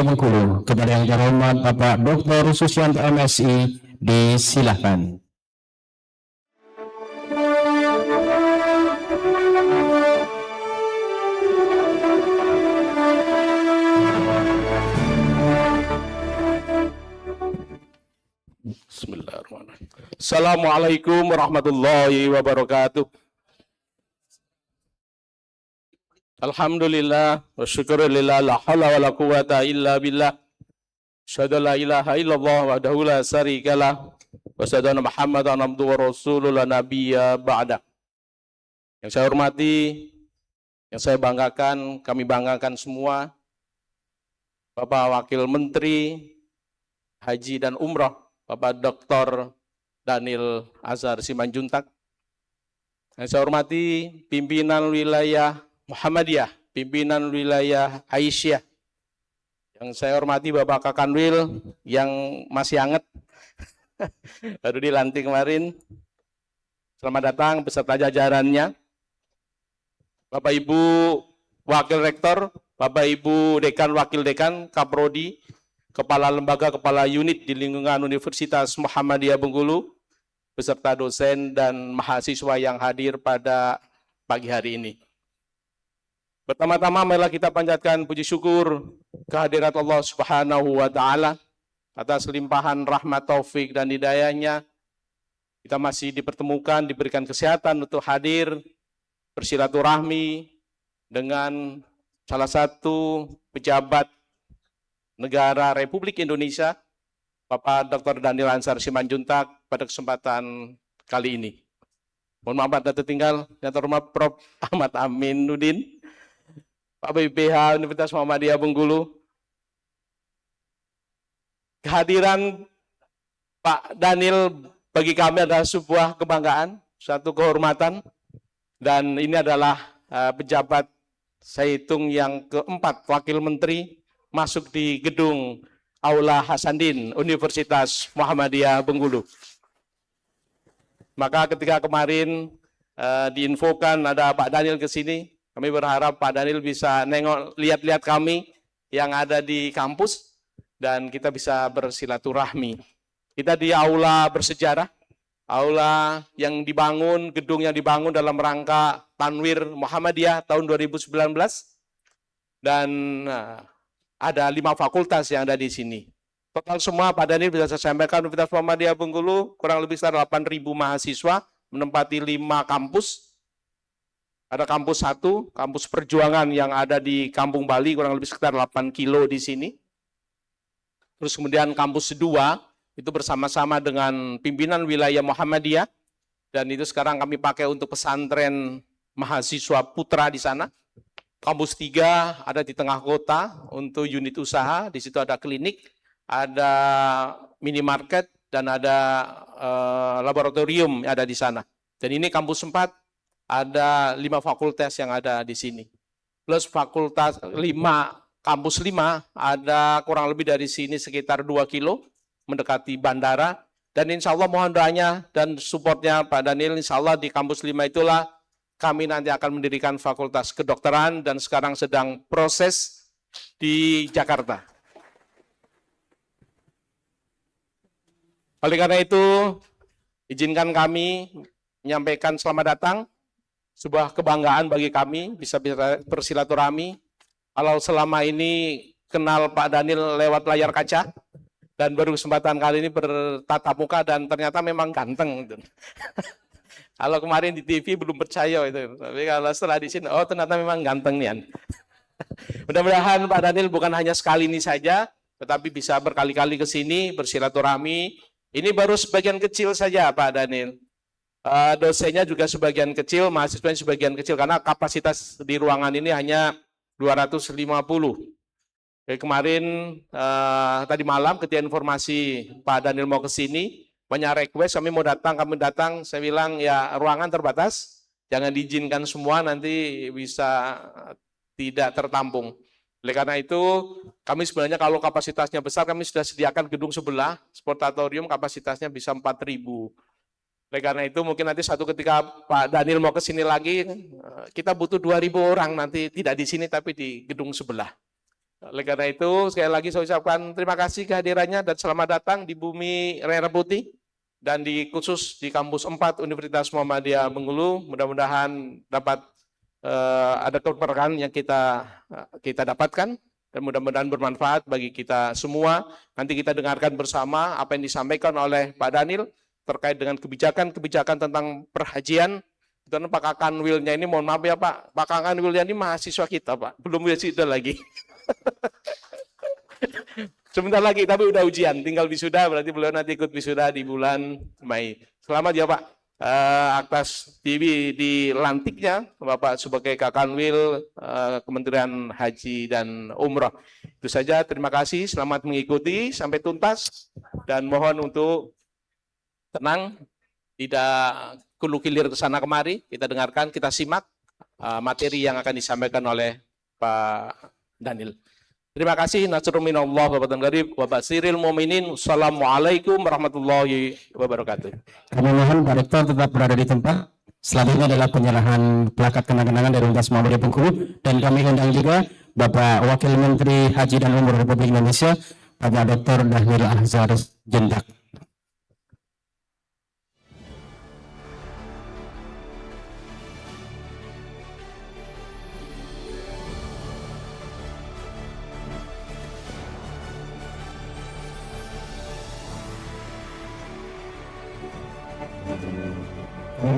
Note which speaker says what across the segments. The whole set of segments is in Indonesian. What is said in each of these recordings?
Speaker 1: Muhammadiyah Bengkulu. Kepada yang terhormat Bapak Dr. Susianto MSI, disilahkan.
Speaker 2: Bismillahirrahmanirrahim. Assalamualaikum warahmatullahi wabarakatuh. Alhamdulillah wa syukurillah la haula wa la quwata illa billah. Asyhadu an la ilaha illallah wahdahu la syarikalah wa asyhadu anna Muhammadan abduhu wa rasuluhu la nabiyya ba'da. Yang saya hormati, yang saya banggakan, kami banggakan semua Bapak Wakil Menteri Haji dan Umroh Bapak Dr. Daniel Azhar Simanjuntak. Yang saya hormati pimpinan wilayah Muhammadiyah, pimpinan wilayah Aisyah. Yang saya hormati Bapak Kakanwil yang masih hangat, baru dilantik kemarin. Selamat datang beserta jajarannya. Bapak Ibu Wakil Rektor, Bapak Ibu Dekan, Wakil Dekan, Kaprodi, Kepala Lembaga, Kepala Unit di lingkungan Universitas Muhammadiyah Bengkulu, beserta dosen dan mahasiswa yang hadir pada pagi hari ini. Pertama-tama marilah kita panjatkan puji syukur kehadirat Allah Subhanahu wa Ta'ala atas limpahan rahmat taufik dan hidayahnya. Kita masih dipertemukan, diberikan kesehatan untuk hadir bersilaturahmi dengan salah satu pejabat negara Republik Indonesia, Bapak Dr. Daniel Azhar Simanjuntak pada kesempatan kali ini. Mohon maaf ada tertinggal, yang terhormat Prof. Ahmad Aminuddin, Pak BPH Universitas Muhammadiyah Bengkulu. Kehadiran Pak Daniel bagi kami adalah sebuah kebanggaan, satu kehormatan, dan ini adalah pejabat saya hitung yang keempat Wakil Menteri masuk di gedung Aula Hasanuddin Universitas Muhammadiyah Bengkulu. Maka ketika kemarin diinfokan ada Pak Daniel ke sini, kami berharap Pak Daniel bisa nengok, lihat-lihat kami yang ada di kampus dan kita bisa bersilaturahmi. Kita di aula bersejarah, aula yang dibangun, gedung yang dibangun dalam rangka Tanwir Muhammadiyah tahun 2019 dan ada 5 fakultas yang ada di sini. Total semua Pak Daniel bisa saya sampaikan Universitas Muhammadiyah Bengkulu kurang lebih sekitar 8.000 mahasiswa menempati 5 kampus. Ada kampus 1, kampus perjuangan yang ada di Kampung Bali kurang lebih sekitar 8 kilo di sini. Terus kemudian kampus 2 itu bersama-sama dengan pimpinan wilayah Muhammadiyah dan itu sekarang kami pakai untuk pesantren mahasiswa putra di sana. Kampus 3 ada di tengah kota untuk unit usaha, di situ ada klinik, ada minimarket, dan ada laboratorium yang ada di sana. Dan ini kampus 4, ada 5 fakultas yang ada di sini. Plus fakultas 5, kampus 5, ada kurang lebih dari sini sekitar 2 kilo, mendekati bandara. Dan insya Allah mohon doanya dan supportnya Pak Daniel, insya Allah di kampus 5 itulah kami nanti akan mendirikan fakultas kedokteran dan sekarang sedang proses di Jakarta. Oleh karena itu, izinkan kami menyampaikan selamat datang, sebuah kebanggaan bagi kami bisa bersilaturahmi. Kalau selama ini kenal Pak Daniel lewat layar kaca, dan baru kesempatan kali ini bertatap muka dan ternyata memang ganteng. Kalau kemarin di TV belum percaya itu, tapi kalau setelah di sini, oh ternyata memang ganteng nih. Mudah-mudahan Pak Daniel bukan hanya sekali ini saja, tetapi bisa berkali-kali ke sini bersilaturahmi. Ini baru sebagian kecil saja Pak Daniel. Dosennya juga sebagian kecil, mahasiswanya sebagian kecil karena kapasitas di ruangan ini hanya 250. Kemarin tadi malam ketika informasi Pak Daniel mau ke sini, banyak request, kami mau datang, kami datang, saya bilang ya ruangan terbatas, jangan diizinkan semua nanti bisa tidak tertampung. Oleh karena itu, kami sebenarnya kalau kapasitasnya besar, kami sudah sediakan gedung sebelah, sportatorium kapasitasnya bisa 4.000. Oleh karena itu mungkin nanti suatu ketika Pak Daniel mau ke sini lagi, kita butuh 2.000 orang nanti, tidak di sini tapi di gedung sebelah. Oleh karena itu, sekali lagi saya ucapkan terima kasih kehadirannya dan selamat datang di bumi Merah Putih dan khusus di kampus 4 Universitas Muhammadiyah Bengkulu. Mudah-mudahan dapat ada keberkahan yang kita dapatkan dan mudah-mudahan bermanfaat bagi kita semua. Nanti kita dengarkan bersama apa yang disampaikan oleh Pak Daniel terkait dengan kebijakan-kebijakan tentang perhajian. Dan Pak Kakanwilnya ini, mohon maaf ya Pak, Pak Kakanwilnya ini mahasiswa kita Pak, belum wisuda lagi. Sebentar lagi, tapi udah ujian, tinggal wisuda, berarti beliau nanti ikut wisuda di bulan Mei. Selamat ya Pak, atas dilantiknya Bapak sebagai Kakanwil Kementerian Haji dan Umroh. Itu saja, terima kasih, selamat mengikuti sampai tuntas, dan mohon untuk tenang, tidak kulu-kilir ke sana kemari, kita dengarkan, kita simak materi yang akan disampaikan oleh Pak Daniel. Terima kasih. Nasrul minallah wa fadlan qarib wa basiril mu'minin. Assalamualaikum warahmatullahi wabarakatuh.
Speaker 1: Kami mohon Pak Rektor tetap berada di tempat. Selanjutnya adalah penyerahan plakat kenang-kenangan dari Universitas Muhammadiyah Bengkulu, dan kami undang juga Bapak Wakil Menteri Haji dan Umroh Republik Indonesia, Bapak Dr. Dhanil Ahzar Jendak.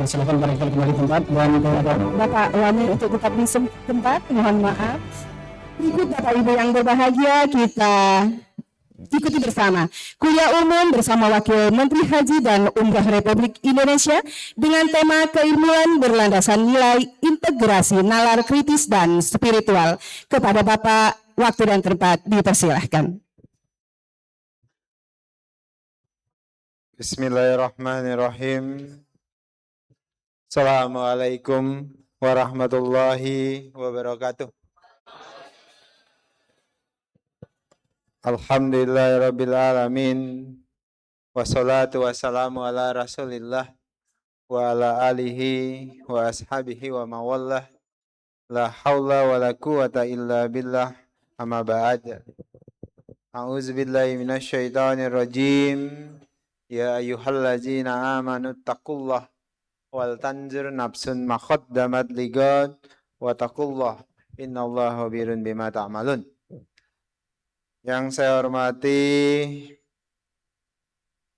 Speaker 1: Silakan Pak Rektor kembali tempat dan
Speaker 3: Bapak Wamir untuk tetap di tempat, mohon maaf. Berikut Bapak Ibu yang berbahagia, kita ikuti bersama kuliah umum bersama Wakil Menteri Haji dan Umroh Republik Indonesia dengan tema keilmuan berlandasan nilai integrasi nalar kritis dan spiritual. Kepada Bapak, waktu dan tempat dipersilahkan.
Speaker 4: Bismillahirrahmanirrahim. Assalamualaikum warahmatullahi wabarakatuh. Alhamdulillahirabbil alamin. Wassalatu wassalamu ala Rasulillah wa ala alihi wa ashabihi wa mawallah. La haula wa la quwata illa billah. Amma ba'd. A'udzubillahi minasyaitonir rajim. Ya ayyuhallazina amanu taqullah wal tanzur nafsun ma qaddamat ligad wa taqullah innallaha khabirun bima ta'malun. Yang saya hormati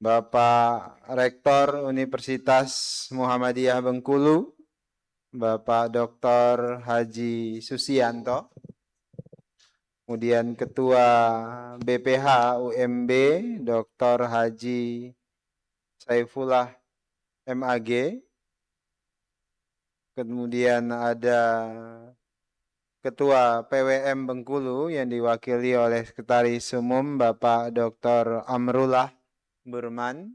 Speaker 4: Bapak Rektor Universitas Muhammadiyah Bengkulu, Bapak Dr. Haji Susianto, kemudian Ketua BPH UMB Dr. Haji Saifullah MAG, kemudian ada Ketua PWM Bengkulu yang diwakili oleh Sekretaris Umum Bapak Dr. Amrullah Burman.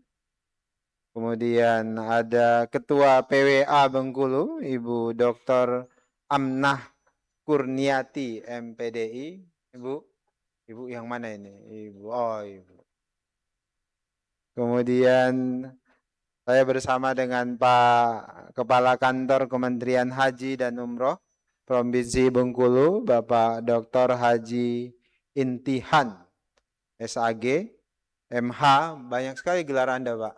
Speaker 4: Kemudian ada Ketua PWA Bengkulu Ibu Dr. Amnah Kurniati MPDI. Ibu yang mana ini? Ibu. Kemudian saya bersama dengan Pak Kepala Kantor Kementerian Haji dan Umroh Provinsi Bengkulu, Bapak Dr. Haji Intihan, SAG, MH, banyak sekali gelar Anda, Pak.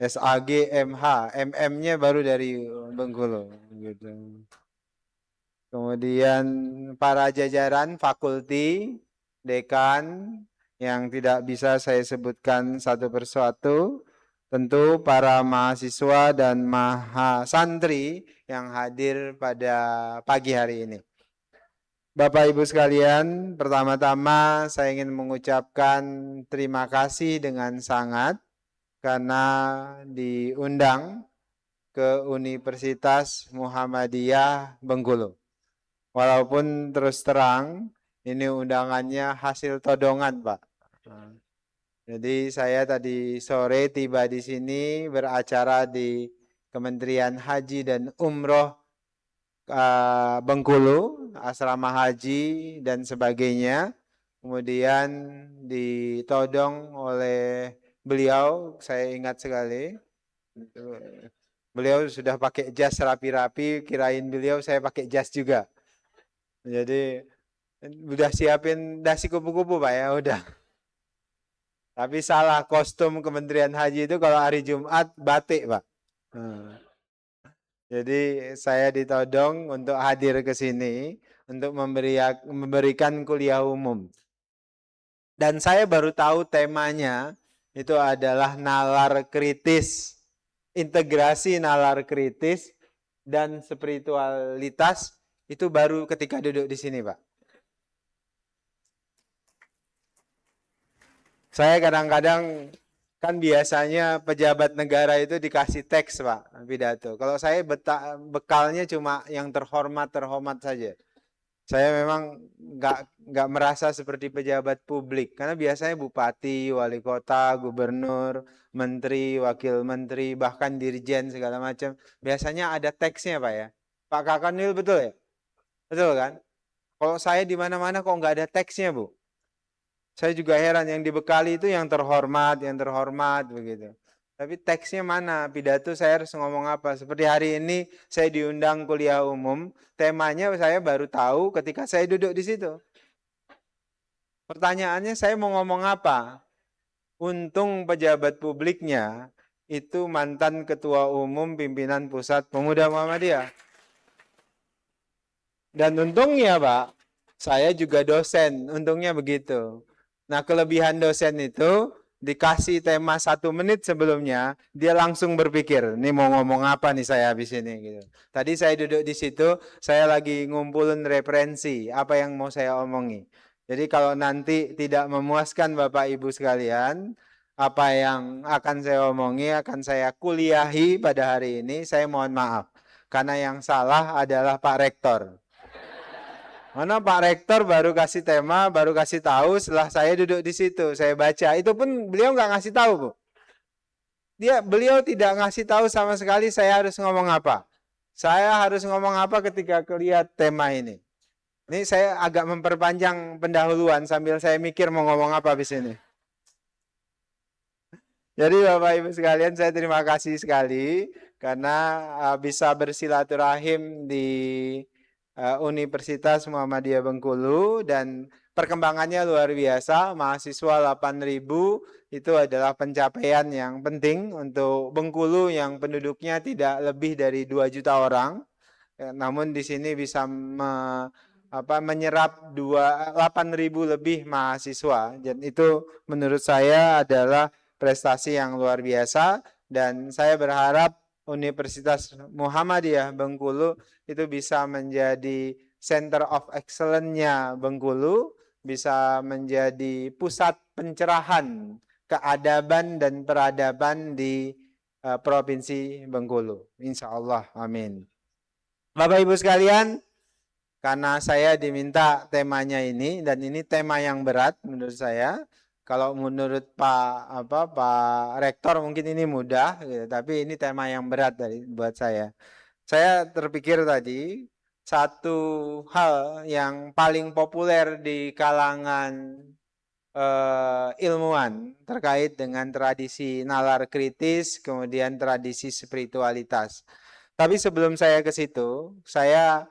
Speaker 4: SAG, MH, MM-nya baru dari Bengkulu. Gitu. Kemudian para jajaran fakulti, dekan, yang tidak bisa saya sebutkan satu persatu, tentu para mahasiswa dan mahasantri yang hadir pada pagi hari ini. Bapak Ibu sekalian, pertama-tama saya ingin mengucapkan terima kasih dengan sangat karena diundang ke Universitas Muhammadiyah Bengkulu. Walaupun terus terang ini undangannya hasil todongan, Pak. Jadi saya tadi sore tiba di sini beracara di Kementerian Haji dan Umroh Bengkulu, asrama haji dan sebagainya. Kemudian ditodong oleh beliau, saya ingat sekali. Beliau sudah pakai jas rapi-rapi, kirain beliau saya pakai jas juga. Jadi Udah siapin dasi kupu-kupu Pak ya, udah. Tapi salah, kostum Kementerian Haji itu kalau hari Jumat batik Pak. Hmm. Jadi saya ditodong untuk hadir ke sini untuk memberikan kuliah umum. Dan saya baru tahu temanya itu adalah nalar kritis, integrasi nalar kritis dan spiritualitas, itu baru ketika duduk di sini Pak. Saya kadang-kadang kan biasanya pejabat negara itu dikasih teks Pak, pidato. Kalau saya bekalnya cuma yang terhormat saja. Saya memang nggak merasa seperti pejabat publik karena biasanya bupati, wali kota, gubernur, menteri, wakil menteri, bahkan dirjen segala macam. Biasanya ada teksnya Pak ya. Pak Kakanwil betul ya? Betul kan? Kalau saya di mana-mana kok nggak ada teksnya Bu? Saya juga heran yang dibekali itu yang terhormat begitu. Tapi teksnya mana? Pidato saya harus ngomong apa? Seperti hari ini saya diundang kuliah umum, temanya saya baru tahu ketika saya duduk di situ. Pertanyaannya saya mau ngomong apa? Untung pejabat publiknya itu mantan ketua umum pimpinan pusat pemuda Muhammadiyah. Dan untungnya Pak, saya juga dosen, untungnya begitu. Nah, kelebihan dosen itu dikasih tema 1 menit sebelumnya, dia langsung berpikir, ini mau ngomong apa nih saya habis ini gitu. Tadi saya duduk di situ, saya lagi ngumpulin referensi, apa yang mau saya omongi. Jadi kalau nanti tidak memuaskan Bapak Ibu sekalian, apa yang akan saya omongi, akan saya kuliahi pada hari ini, saya mohon maaf. Karena yang salah adalah Pak Rektor. Mana Pak Rektor baru kasih tema, baru kasih tahu setelah saya duduk di situ, saya baca. Itu pun beliau nggak ngasih tahu, Bu. Beliau tidak ngasih tahu sama sekali saya harus ngomong apa. Saya harus ngomong apa ketika lihat tema ini. Ini saya agak memperpanjang pendahuluan sambil saya mikir mau ngomong apa habis ini. Jadi Bapak Ibu sekalian, saya terima kasih sekali karena bisa bersilaturahim di Universitas Muhammadiyah Bengkulu dan perkembangannya luar biasa. Mahasiswa 8.000 itu adalah pencapaian yang penting untuk Bengkulu yang penduduknya tidak lebih dari 2 juta orang. Namun di sini bisa menyerap 8.000 lebih mahasiswa, dan itu menurut saya adalah prestasi yang luar biasa, dan saya berharap Universitas Muhammadiyah Bengkulu itu bisa menjadi Center of Excellence-nya Bengkulu, bisa menjadi pusat pencerahan keadaban dan peradaban di Provinsi Bengkulu. Insya Allah, amin. Bapak Ibu sekalian, karena saya diminta temanya ini, dan ini tema yang berat menurut saya. Kalau menurut Pak Rektor mungkin ini mudah, gitu. Tapi ini tema yang berat buat saya. Saya terpikir tadi satu hal yang paling populer di kalangan ilmuwan terkait dengan tradisi nalar kritis, kemudian tradisi spiritualitas. Tapi sebelum saya ke situ, saya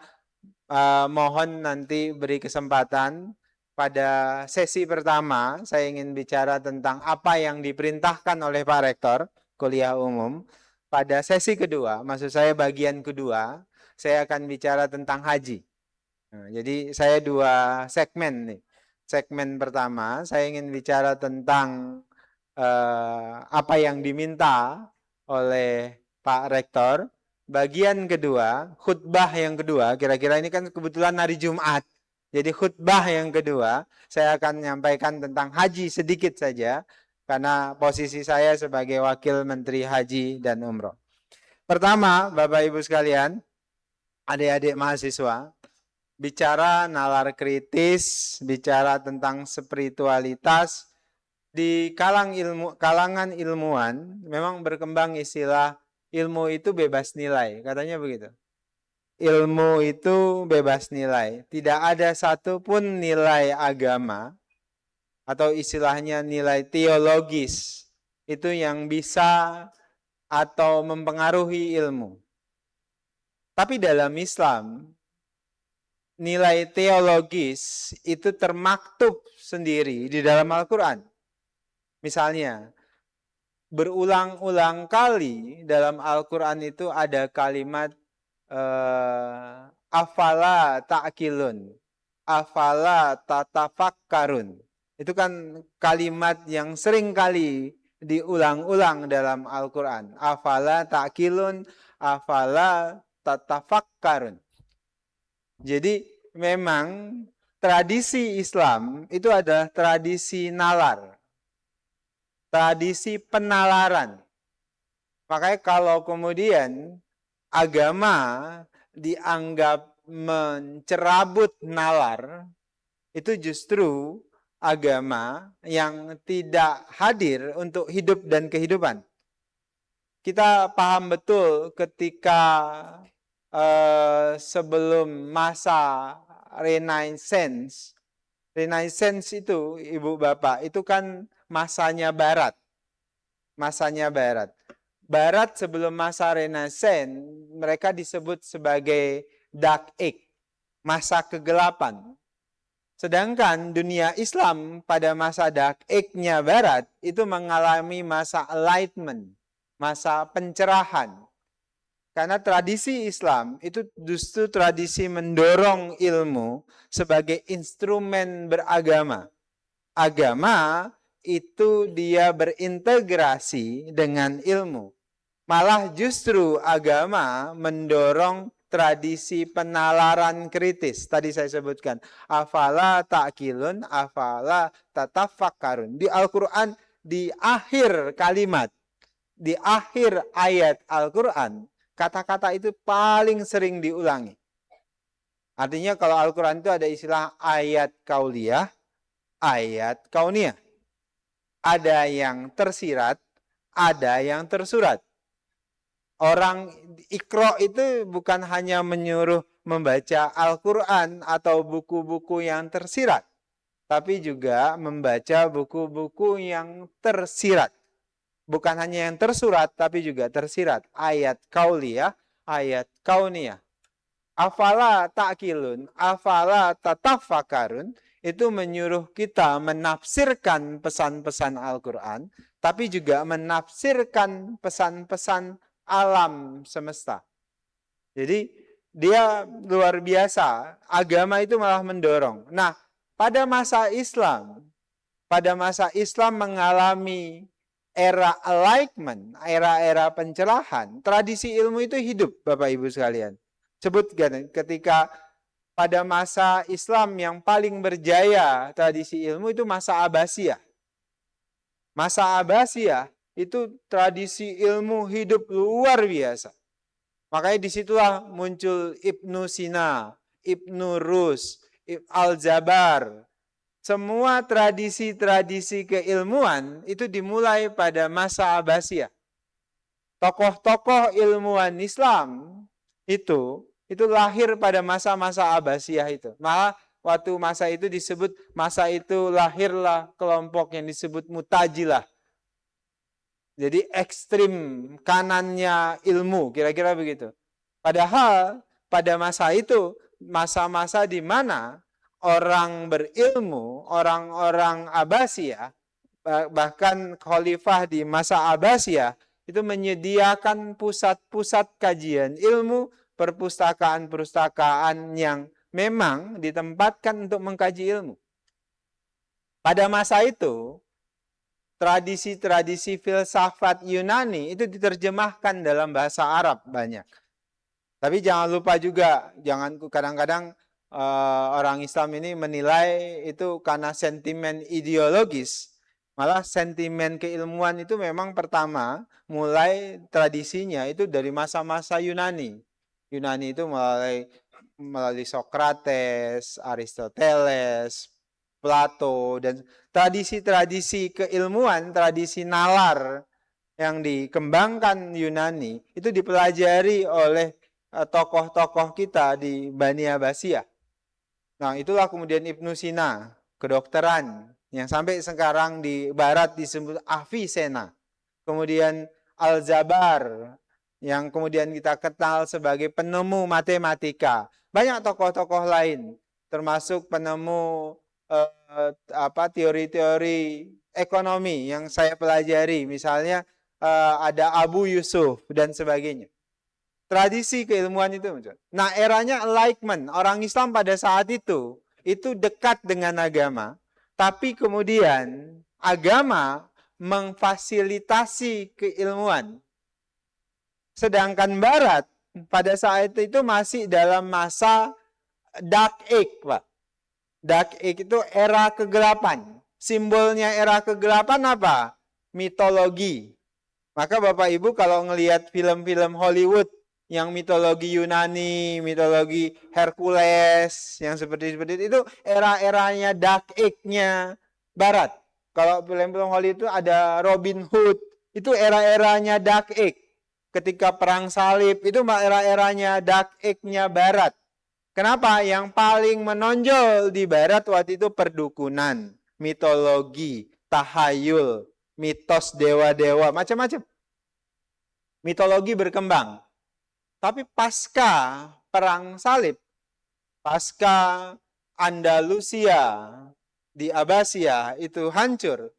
Speaker 4: mohon nanti beri kesempatan pada sesi pertama, saya ingin bicara tentang apa yang diperintahkan oleh Pak Rektor kuliah umum. Pada sesi kedua, maksud saya bagian kedua, saya akan bicara tentang haji. Nah, jadi saya 2 segmen nih. Segmen pertama, saya ingin bicara tentang apa yang diminta oleh Pak Rektor. Bagian kedua, khutbah yang kedua, kira-kira ini kan kebetulan hari Jumat. Jadi khutbah yang kedua, saya akan menyampaikan tentang haji sedikit saja, karena posisi saya sebagai Wakil Menteri Haji dan Umroh. Pertama, Bapak Ibu sekalian, adik-adik mahasiswa, bicara nalar kritis, bicara tentang spiritualitas, di kalangan ilmuwan memang berkembang istilah ilmu itu bebas nilai, katanya begitu. Ilmu itu bebas nilai. Tidak ada satupun nilai agama atau istilahnya nilai teologis itu yang bisa atau mempengaruhi ilmu. Tapi dalam Islam, nilai teologis itu termaktub sendiri di dalam Al-Quran. Misalnya, berulang-ulang kali dalam Al-Quran itu ada kalimat afala ta'kilun, afala tatafakkarun. Itu kan kalimat yang sering kali diulang-ulang dalam Al-Quran. Afala ta'kilun, afala tatafakkarun. Jadi memang tradisi Islam itu adalah tradisi nalar, tradisi penalaran. Makanya kalau kemudian agama dianggap mencerabut nalar, itu justru agama yang tidak hadir untuk hidup dan kehidupan. Kita paham betul ketika sebelum masa Renaissance. Renaissance itu, Ibu Bapak, itu kan masanya Barat. Masanya Barat. Barat sebelum masa Renaissance, mereka disebut sebagai Dark Age, masa kegelapan. Sedangkan dunia Islam pada masa Dark Age-nya Barat, itu mengalami masa Enlightenment, masa pencerahan. Karena tradisi Islam itu justru tradisi mendorong ilmu sebagai instrumen beragama. Agama itu dia berintegrasi dengan ilmu. Malah justru agama mendorong tradisi penalaran kritis. Tadi saya sebutkan, afala ta'kilun, afala tatafakkarun. Di Al-Quran, di akhir kalimat, di akhir ayat Al-Quran, kata-kata itu paling sering diulangi. Artinya kalau Al-Quran itu ada istilah ayat kauliyah, ayat kauniyah. Ada yang tersirat, ada yang tersurat. Orang Iqra itu bukan hanya menyuruh membaca Al-Quran atau buku-buku yang tersirat, tapi juga membaca buku-buku yang tersirat. Bukan hanya yang tersurat, tapi juga tersirat. Ayat kauliyah, ayat kauniyah. Afala ta'kilun, afala tatafakkarun, itu menyuruh kita menafsirkan pesan-pesan Al-Quran, tapi juga menafsirkan pesan-pesan alam semesta. Jadi dia luar biasa. Agama itu malah mendorong. Nah, pada masa Islam mengalami era enlightenment, era-era pencerahan, tradisi ilmu itu hidup, Bapak Ibu sekalian. Sebutkan ketika pada masa Islam yang paling berjaya tradisi ilmu itu masa Abbasiyah. Masa Abbasiyah itu tradisi ilmu hidup luar biasa. Makanya disitulah muncul Ibnu Sina, Ibnu Rus, Al-Jabar. Semua tradisi-tradisi keilmuan itu dimulai pada masa Abbasiyah. Tokoh-tokoh ilmuwan Islam itu lahir pada masa-masa Abbasiyah itu. Malah waktu masa itu disebut, masa itu lahirlah kelompok yang disebut Mutajilah. Jadi ekstrim kanannya ilmu, kira-kira begitu. Padahal pada masa itu, masa-masa di mana orang berilmu, orang-orang Abbasiyah, bahkan khalifah di masa Abbasiyah, itu menyediakan pusat-pusat kajian ilmu, perpustakaan-perpustakaan yang memang ditempatkan untuk mengkaji ilmu. Pada masa itu, tradisi-tradisi filsafat Yunani itu diterjemahkan dalam bahasa Arab banyak. Tapi jangan lupa juga, kadang-kadang orang Islam ini menilai itu karena sentimen ideologis. Malah sentimen keilmuan itu memang pertama mulai tradisinya itu dari masa-masa Yunani. Yunani itu melalui Sokrates, Aristoteles, Plato, dan tradisi-tradisi keilmuan, tradisi nalar yang dikembangkan Yunani itu dipelajari oleh tokoh-tokoh kita di Bani Abbasiyah. Nah, itulah kemudian Ibnu Sina, kedokteran, yang sampai sekarang di Barat disebut Avicenna. Kemudian Al-Jabar, yang kemudian kita kenal sebagai penemu matematika. banyak tokoh-tokoh lain, termasuk penemu teori-teori ekonomi yang saya pelajari, misalnya ada Abu Yusuf dan sebagainya. Tradisi keilmuan itu muncul. Nah, eranya Enlightenment, orang Islam pada saat itu dekat dengan agama, tapi kemudian agama memfasilitasi keilmuan. Sedangkan Barat pada saat itu masih dalam masa Dark Age, Pak. Dark Age itu era kegelapan. Simbolnya era kegelapan apa? Mitologi. Maka Bapak Ibu kalau ngelihat film-film Hollywood yang mitologi Yunani, mitologi Hercules, yang seperti itu era-eranya Dark Age-nya Barat. Kalau film-film Hollywood itu ada Robin Hood, itu era-eranya Dark Age. Ketika perang salib, itu era-eranya Dark Age-nya Barat. Kenapa? Yang paling menonjol di Barat waktu itu perdukunan, mitologi, tahayul, mitos dewa-dewa, macam-macam. Mitologi berkembang. Tapi pasca perang salib, pasca Andalusia di Abbasiyah itu hancur,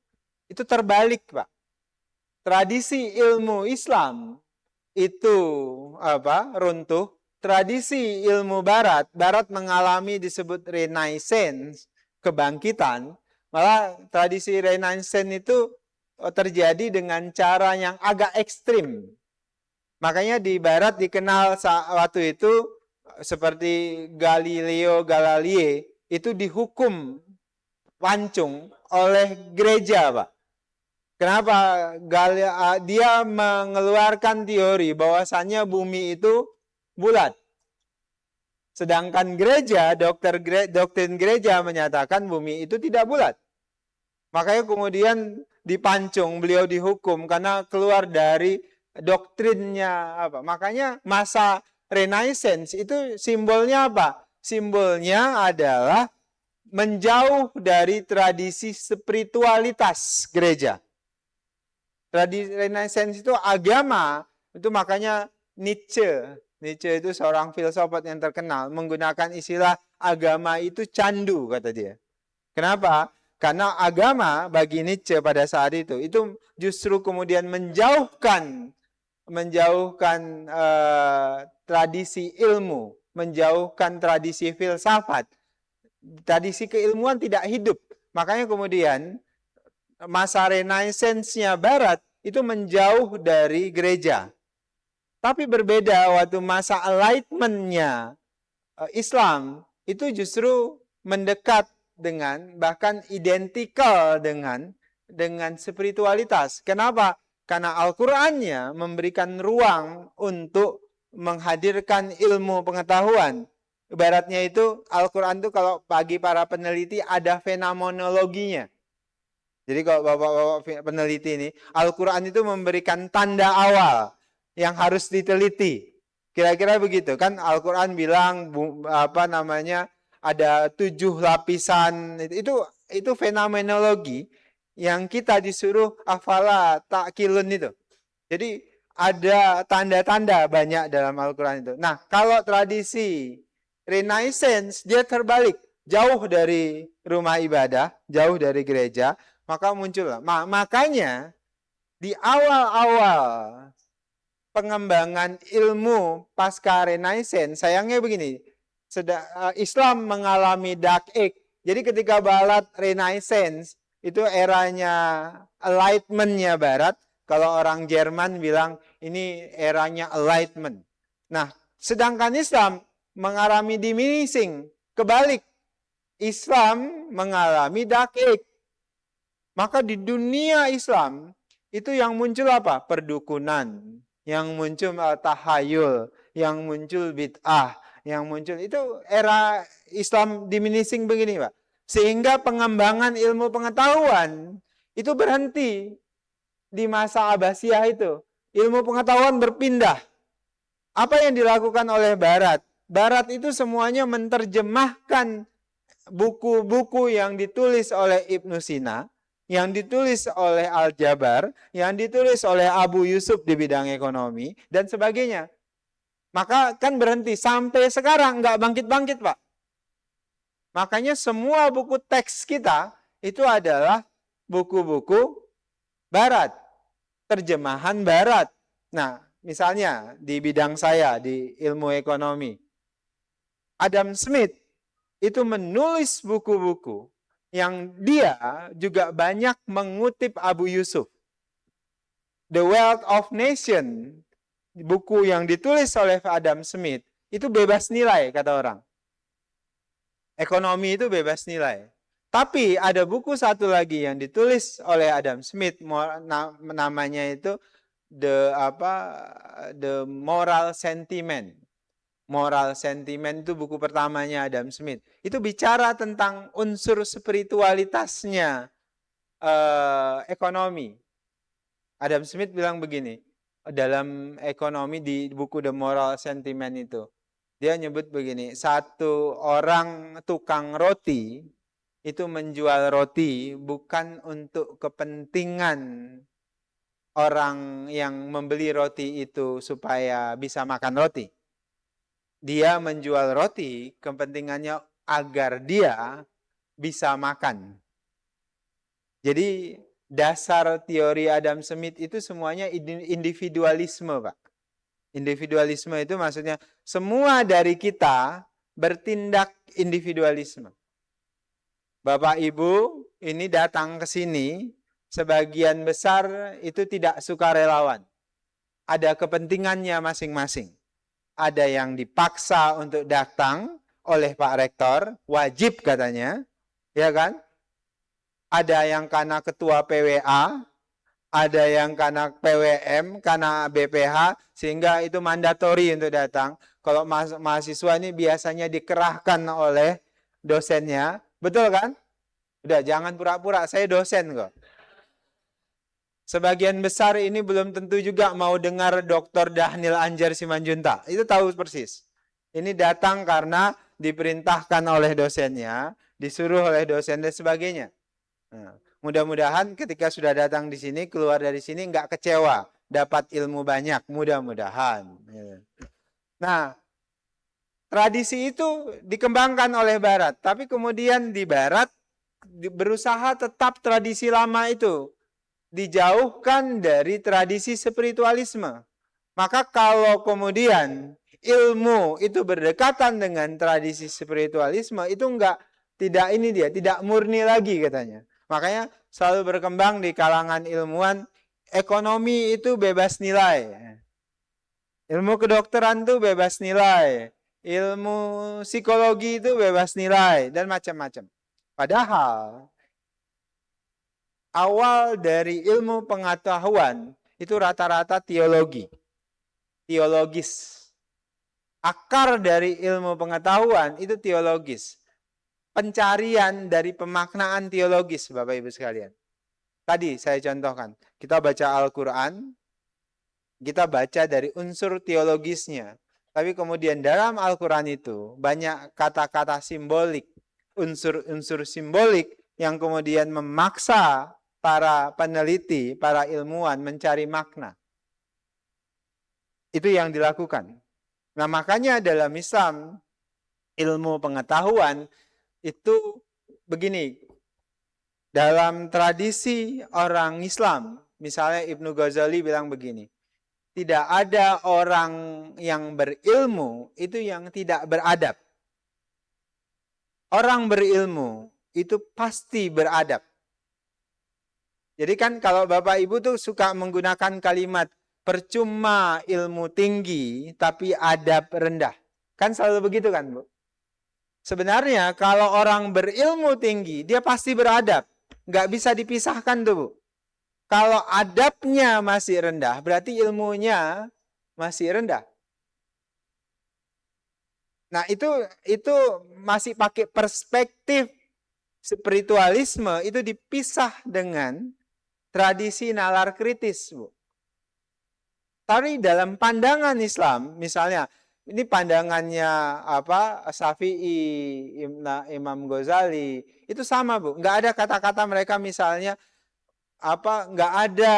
Speaker 4: itu terbalik, Pak. Tradisi ilmu Islam itu runtuh. Tradisi ilmu Barat mengalami disebut Renaissance, kebangkitan. Malah tradisi Renaissance itu terjadi dengan cara yang agak ekstrim. Makanya di Barat dikenal waktu itu seperti Galileo Galilei itu dihukum pancung oleh gereja, Pak. Kenapa? Dia mengeluarkan teori bahwasannya bumi itu bulat. Sedangkan gereja, doktrin gereja menyatakan bumi itu tidak bulat. Makanya kemudian dipancung, beliau dihukum karena keluar dari doktrinnya apa. Makanya masa Renaissance itu simbolnya apa? Simbolnya adalah menjauh dari tradisi spiritualitas gereja. Tradisi Renaissance itu agama, itu makanya Nietzsche itu seorang filsafat yang terkenal menggunakan istilah agama itu candu, kata dia. Kenapa? Karena agama bagi Nietzsche pada saat itu justru kemudian menjauhkan tradisi ilmu, menjauhkan tradisi filsafat. Tradisi keilmuan tidak hidup. Makanya kemudian masa Renaissance-nya Barat itu menjauh dari gereja. Tapi berbeda waktu masa Enlightenment-nya Islam itu justru mendekat dengan, bahkan identikal dengan spiritualitas. Kenapa? Karena Al-Qur'annya memberikan ruang untuk menghadirkan ilmu pengetahuan. Ibaratnya itu Al-Qur'an itu kalau bagi para peneliti ada fenomenologinya. Jadi kalau bapak-bapak peneliti ini, Al-Qur'an itu memberikan tanda awal yang harus diteliti. Kira-kira begitu kan, Al-Qur'an bilang ada 7 lapisan, itu fenomenologi yang kita disuruh afala ta'kilun itu. Jadi ada tanda-tanda banyak dalam Al-Qur'an itu. Nah, kalau tradisi Renaissance dia terbalik, jauh dari rumah ibadah, jauh dari gereja, maka muncullah. Makanya di awal-awal pengembangan ilmu pasca Renaissance, sayangnya begini, Islam mengalami Dark Age. Jadi ketika Barat Renaissance, itu eranya Enlightenment-nya Barat. Kalau orang Jerman bilang ini eranya Enlightenment. Nah, sedangkan Islam mengalami diminishing. Kebalik, Islam mengalami Dark Age. Maka di dunia Islam, itu yang muncul apa? Perdukunan. Yang muncul tahayul. Yang muncul bid'ah. Yang muncul, itu era Islam diminishing begini, Pak. Sehingga pengembangan ilmu pengetahuan itu berhenti di masa Abbasiyah itu. Ilmu pengetahuan berpindah. Apa yang dilakukan oleh Barat? Barat itu semuanya menerjemahkan buku-buku yang ditulis oleh Ibnu Sina, yang ditulis oleh Al-Jabar, yang ditulis oleh Abu Yusuf di bidang ekonomi, dan sebagainya. Maka kan berhenti. Sampai sekarang nggak bangkit-bangkit, Pak. Makanya semua buku teks kita itu adalah buku-buku Barat. Terjemahan Barat. Nah, misalnya di bidang saya, di ilmu ekonomi. Adam Smith itu menulis buku-buku yang dia juga banyak mengutip Abu Yusuf. The Wealth of Nation, buku yang ditulis oleh Adam Smith, itu bebas nilai, kata orang. Ekonomi itu bebas nilai. Tapi ada buku satu lagi yang ditulis oleh Adam Smith, namanya itu The Moral Sentiment. Moral Sentiment itu buku pertamanya Adam Smith. Itu bicara tentang unsur spiritualitasnya ekonomi. Adam Smith bilang begini, dalam ekonomi di buku The Moral Sentiment itu. Dia nyebut begini, satu orang tukang roti itu menjual roti bukan untuk kepentingan orang yang membeli roti itu supaya bisa makan roti. Dia menjual roti, kepentingannya agar dia bisa makan. Jadi dasar teori Adam Smith itu semuanya individualisme, Pak. Individualisme itu maksudnya semua dari kita bertindak individualisme. Bapak Ibu ini datang ke sini, sebagian besar itu tidak sukarelawan. Ada kepentingannya masing-masing. Ada yang dipaksa untuk datang oleh Pak Rektor, wajib katanya, ya kan? Ada yang karena ketua PWA, ada yang karena PWM, karena BPH, sehingga itu mandatori untuk datang. Kalau mahasiswa ini biasanya dikerahkan oleh dosennya, betul kan? Udah, jangan pura-pura, saya dosen kok. Sebagian besar ini belum tentu juga mau dengar Dr. Dhanil Anjar Simanjuntak. Itu tahu persis. Ini datang karena diperintahkan oleh dosennya, disuruh oleh dosen dan sebagainya. Nah, mudah-mudahan ketika sudah datang di sini, keluar dari sini nggak kecewa, dapat ilmu banyak, mudah-mudahan. Nah, tradisi itu dikembangkan oleh Barat, tapi kemudian di Barat berusaha tetap tradisi lama itu dijauhkan dari tradisi spiritualisme. Maka kalau kemudian ilmu itu berdekatan dengan tradisi spiritualisme, itu tidak murni lagi katanya. Makanya selalu berkembang di kalangan ilmuwan, ekonomi itu bebas nilai. Ilmu kedokteran itu bebas nilai. Ilmu psikologi itu bebas nilai. Dan macam-macam. Padahal awal dari ilmu pengetahuan itu rata-rata teologi. Teologis. Akar dari ilmu pengetahuan itu teologis. Pencarian dari pemaknaan teologis, Bapak Ibu sekalian. Tadi saya contohkan, kita baca Al-Quran, kita baca dari unsur teologisnya. Tapi kemudian dalam Al-Quran itu banyak kata-kata simbolik, unsur-unsur simbolik yang kemudian memaksa para peneliti, para ilmuwan mencari makna. Itu yang dilakukan. Nah, makanya dalam Islam, ilmu pengetahuan itu begini, dalam tradisi orang Islam, misalnya Ibnu Ghazali bilang begini, tidak ada orang yang berilmu itu yang tidak beradab. Orang berilmu itu pasti beradab. Jadi kan kalau Bapak Ibu tuh suka menggunakan kalimat percuma ilmu tinggi tapi adab rendah. Kan selalu begitu kan, Bu? Sebenarnya kalau orang berilmu tinggi, dia pasti beradab. Nggak bisa dipisahkan tuh, Bu. Kalau adabnya masih rendah, berarti ilmunya masih rendah. Nah, itu masih pakai perspektif spiritualisme, itu dipisah dengan tradisi nalar kritis, Bu. Tapi dalam pandangan Islam, misalnya, ini pandangannya Syafi'i, Imam Ghazali, itu sama, Bu. Nggak ada kata-kata mereka misalnya nggak ada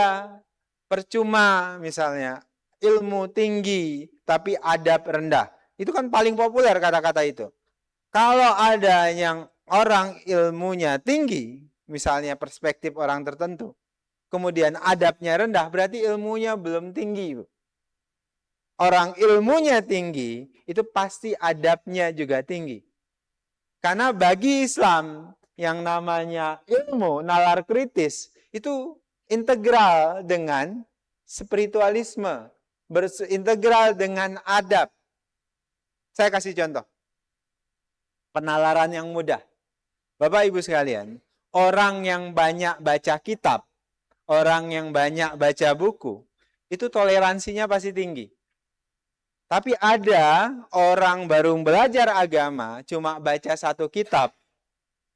Speaker 4: percuma misalnya ilmu tinggi tapi adab rendah. Itu kan paling populer kata-kata itu. Kalau ada yang orang ilmunya tinggi, misalnya perspektif orang tertentu, kemudian adabnya rendah, berarti ilmunya belum tinggi. Orang ilmunya tinggi, itu pasti adabnya juga tinggi. Karena bagi Islam, yang namanya ilmu, nalar kritis, itu integral dengan spiritualisme, berintegral dengan adab. Saya kasih contoh. Penalaran yang mudah. Bapak Ibu sekalian, orang yang banyak baca kitab, orang yang banyak baca buku, itu toleransinya pasti tinggi. Tapi ada orang baru belajar agama, cuma baca satu kitab,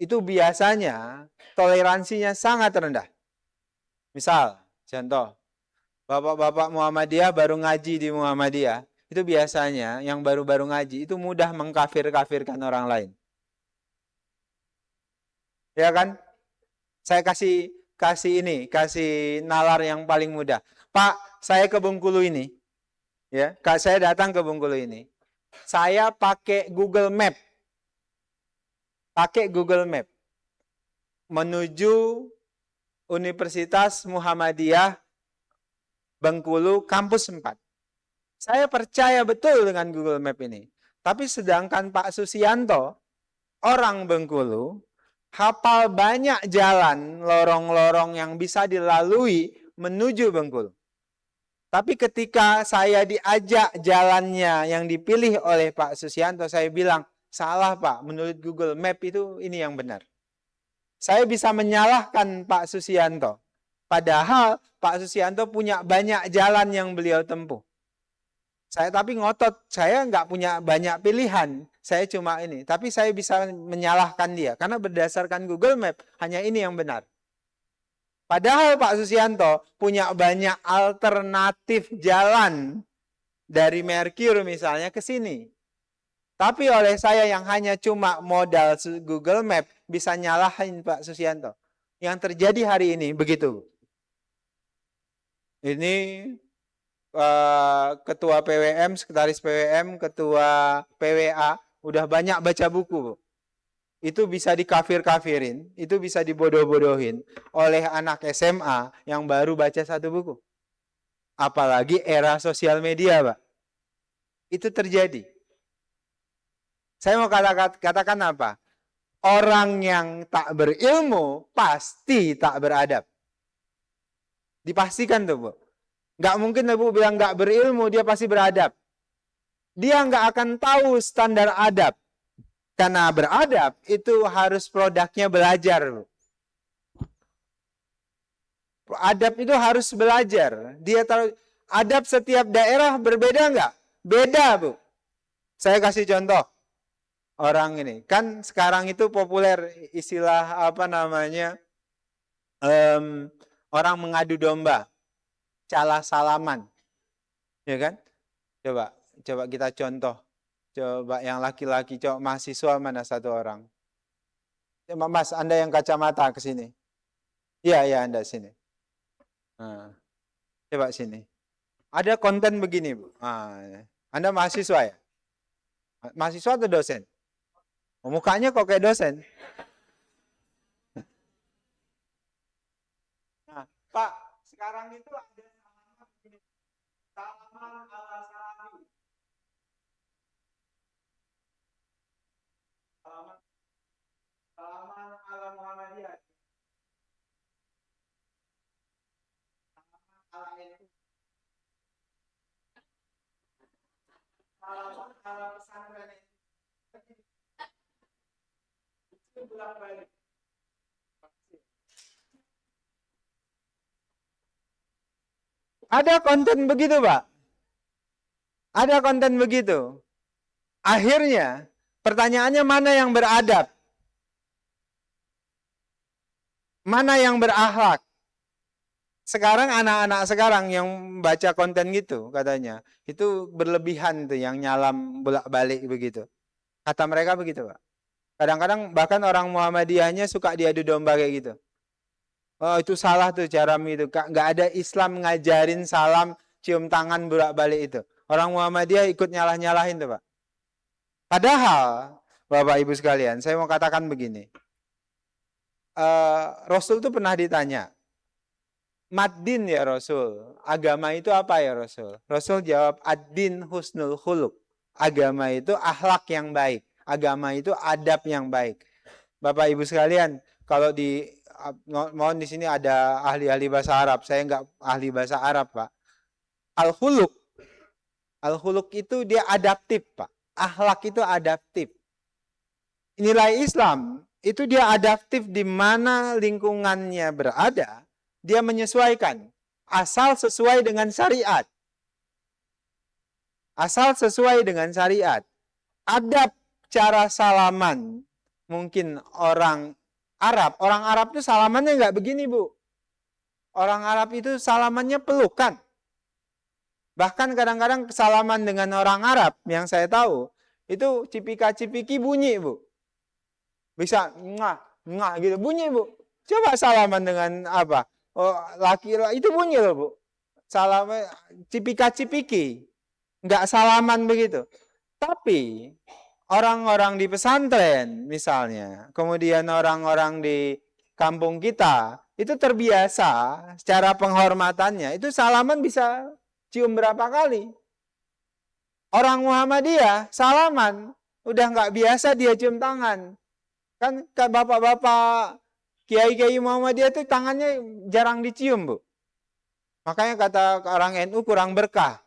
Speaker 4: itu biasanya toleransinya sangat rendah. Misal, contoh, bapak-bapak Muhammadiyah baru ngaji di Muhammadiyah, itu biasanya yang baru-baru ngaji itu mudah mengkafir-kafirkan orang lain. Ya kan? Saya kasih nalar yang paling mudah. Pak, saya ke Bengkulu ini. Ya, saya datang ke Bengkulu ini. Saya pakai Google Map. Menuju Universitas Muhammadiyah Bengkulu kampus 4. Saya percaya betul dengan Google Map ini. Tapi sedangkan Pak Susianto, orang Bengkulu, hafal banyak jalan, lorong-lorong yang bisa dilalui menuju Bengkulu. Tapi ketika saya diajak jalannya yang dipilih oleh Pak Susianto, saya bilang, salah Pak, menurut Google Map itu ini yang benar. Saya bisa menyalahkan Pak Susianto. Padahal Pak Susianto punya banyak jalan yang beliau tempuh. Saya tapi ngotot, saya nggak punya banyak pilihan. Saya cuma ini. Tapi saya bisa menyalahkan dia. Karena berdasarkan Google Map, hanya ini yang benar. Padahal Pak Susianto punya banyak alternatif jalan dari Merkur misalnya ke sini. Tapi oleh saya yang hanya cuma modal Google Map bisa nyalahin Pak Susianto. Yang terjadi hari ini begitu. Ini ketua PWM, sekretaris PWM, ketua PWA udah banyak baca buku. Itu bisa dikafir-kafirin, itu bisa dibodoh-bodohin oleh anak SMA yang baru baca satu buku. Apalagi era sosial media, Pak. Itu terjadi. Saya mau katakan apa? Orang yang tak berilmu pasti tak beradab. Dipastikan tuh, Bu. Nggak mungkin Ibu bilang nggak berilmu, dia pasti beradab. Dia nggak akan tahu standar adab. Karena beradab itu harus produknya belajar. Adab itu harus belajar. Dia tahu adab setiap daerah berbeda nggak? Beda, Bu. Saya kasih contoh. Orang ini kan sekarang itu populer istilah apa namanya? Orang mengadu domba. Calah salaman. Ya kan? Coba kita contoh. Coba yang laki-laki, coba mahasiswa mana satu orang. Coba Mas, Anda yang kacamata ke sini. Iya, Anda sini. Nah, coba sini. Ada konten begini, Bu. Nah, Anda mahasiswa ya? Mahasiswa atau dosen? Mukanya kok kayak dosen? Nah, Pak, sekarang itu ada salaman begini. Salaman ala salafi. Salaman ala Muhammadiyah. Salaman ala NU. Salaman ala pesantren itu bolak-balik. Ada konten begitu, Pak. Ada konten begitu. Akhirnya, pertanyaannya mana yang beradab? Mana yang berakhlak? Sekarang anak-anak sekarang yang baca konten gitu katanya, itu berlebihan tuh yang nyalam bolak-balik begitu. Kata mereka begitu, Pak. Kadang-kadang bahkan orang Muhammadiyahnya suka diadu domba kayak gitu. Oh, itu salah tuh cara itu. Nggak ada Islam ngajarin salam cium tangan bolak-balik itu. Orang Muhammadiyah ikut nyalah-nyalahin tuh Pak. Padahal, Bapak Ibu sekalian, saya mau katakan begini. Rasul itu pernah ditanya, Maddin ya Rasul, agama itu apa ya Rasul? Rasul jawab, ad-din husnul khuluq. Agama itu akhlak yang baik. Agama itu adab yang baik. Bapak Ibu sekalian, kalau mohon di sini ada ahli-ahli bahasa Arab. Saya nggak ahli bahasa Arab, Pak. Al-khuluq itu dia adaptif, Pak. Akhlak itu adaptif. Nilai Islam itu dia adaptif di mana lingkungannya berada, dia menyesuaikan. Asal sesuai dengan syariat. Asal sesuai dengan syariat. Adab cara salaman. Mungkin orang Arab itu salamannya nggak begini, Bu. Orang Arab itu salamannya pelukan. Bahkan kadang-kadang salaman dengan orang Arab yang saya tahu, itu cipika-cipiki bunyi, Bu. Bisa ngah gitu bunyi, Bu. Coba salaman dengan apa? Oh, laki itu bunyi loh, Bu. Salaman cipika-cipiki. Nggak salaman begitu. Tapi orang-orang di pesantren misalnya, kemudian orang-orang di kampung kita, itu terbiasa secara penghormatannya. Itu salaman bisa cium berapa kali. Orang Muhammadiyah salaman, udah nggak biasa dia cium tangan. Kan bapak-bapak kiai-kiai Muhammadiyah itu tangannya jarang dicium, Bu. Makanya kata orang NU kurang berkah.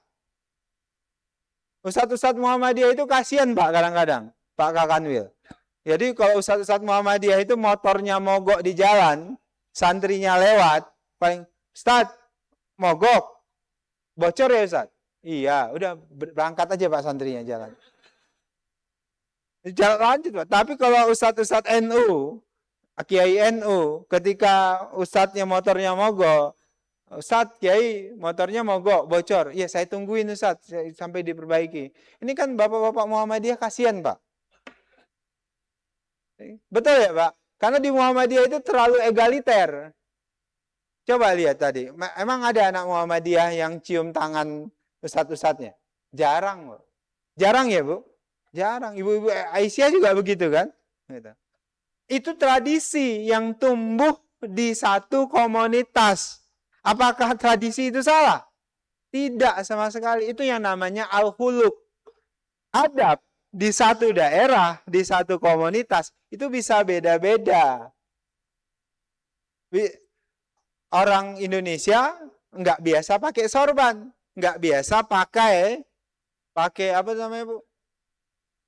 Speaker 4: Ustadz-ustadz Muhammadiyah itu kasihan, Pak, kadang-kadang. Pak Kakanwil. Jadi kalau ustadz-ustadz Muhammadiyah itu motornya mogok di jalan, santrinya lewat, paling, Ustadz, mogok. Bocor ya Ustadz? Iya, udah berangkat aja Pak santrinya jalan. Jalan lanjut Pak. Tapi kalau ustadz-ustadz NU, Kiai NU, ketika ustadznya motornya mogok, Ustadz, Kiai motornya mogok, bocor. Iya, saya tungguin Ustadz sampai diperbaiki. Ini kan bapak-bapak Muhammadiyah kasihan Pak. Betul ya Pak? Karena di Muhammadiyah itu terlalu egaliter. Coba lihat tadi, emang ada anak Muhammadiyah yang cium tangan ustadz-ustadznya? Jarang, Bu. Jarang ya, Bu? Jarang. Ibu-ibu Aisyah juga begitu kan? Gitu. Itu tradisi yang tumbuh di satu komunitas. Apakah tradisi itu salah? Tidak sama sekali. Itu yang namanya al-khuluq. Adab di satu daerah, di satu komunitas, itu bisa beda-beda. Orang Indonesia nggak biasa pakai sorban, nggak biasa pakai apa namanya Bu?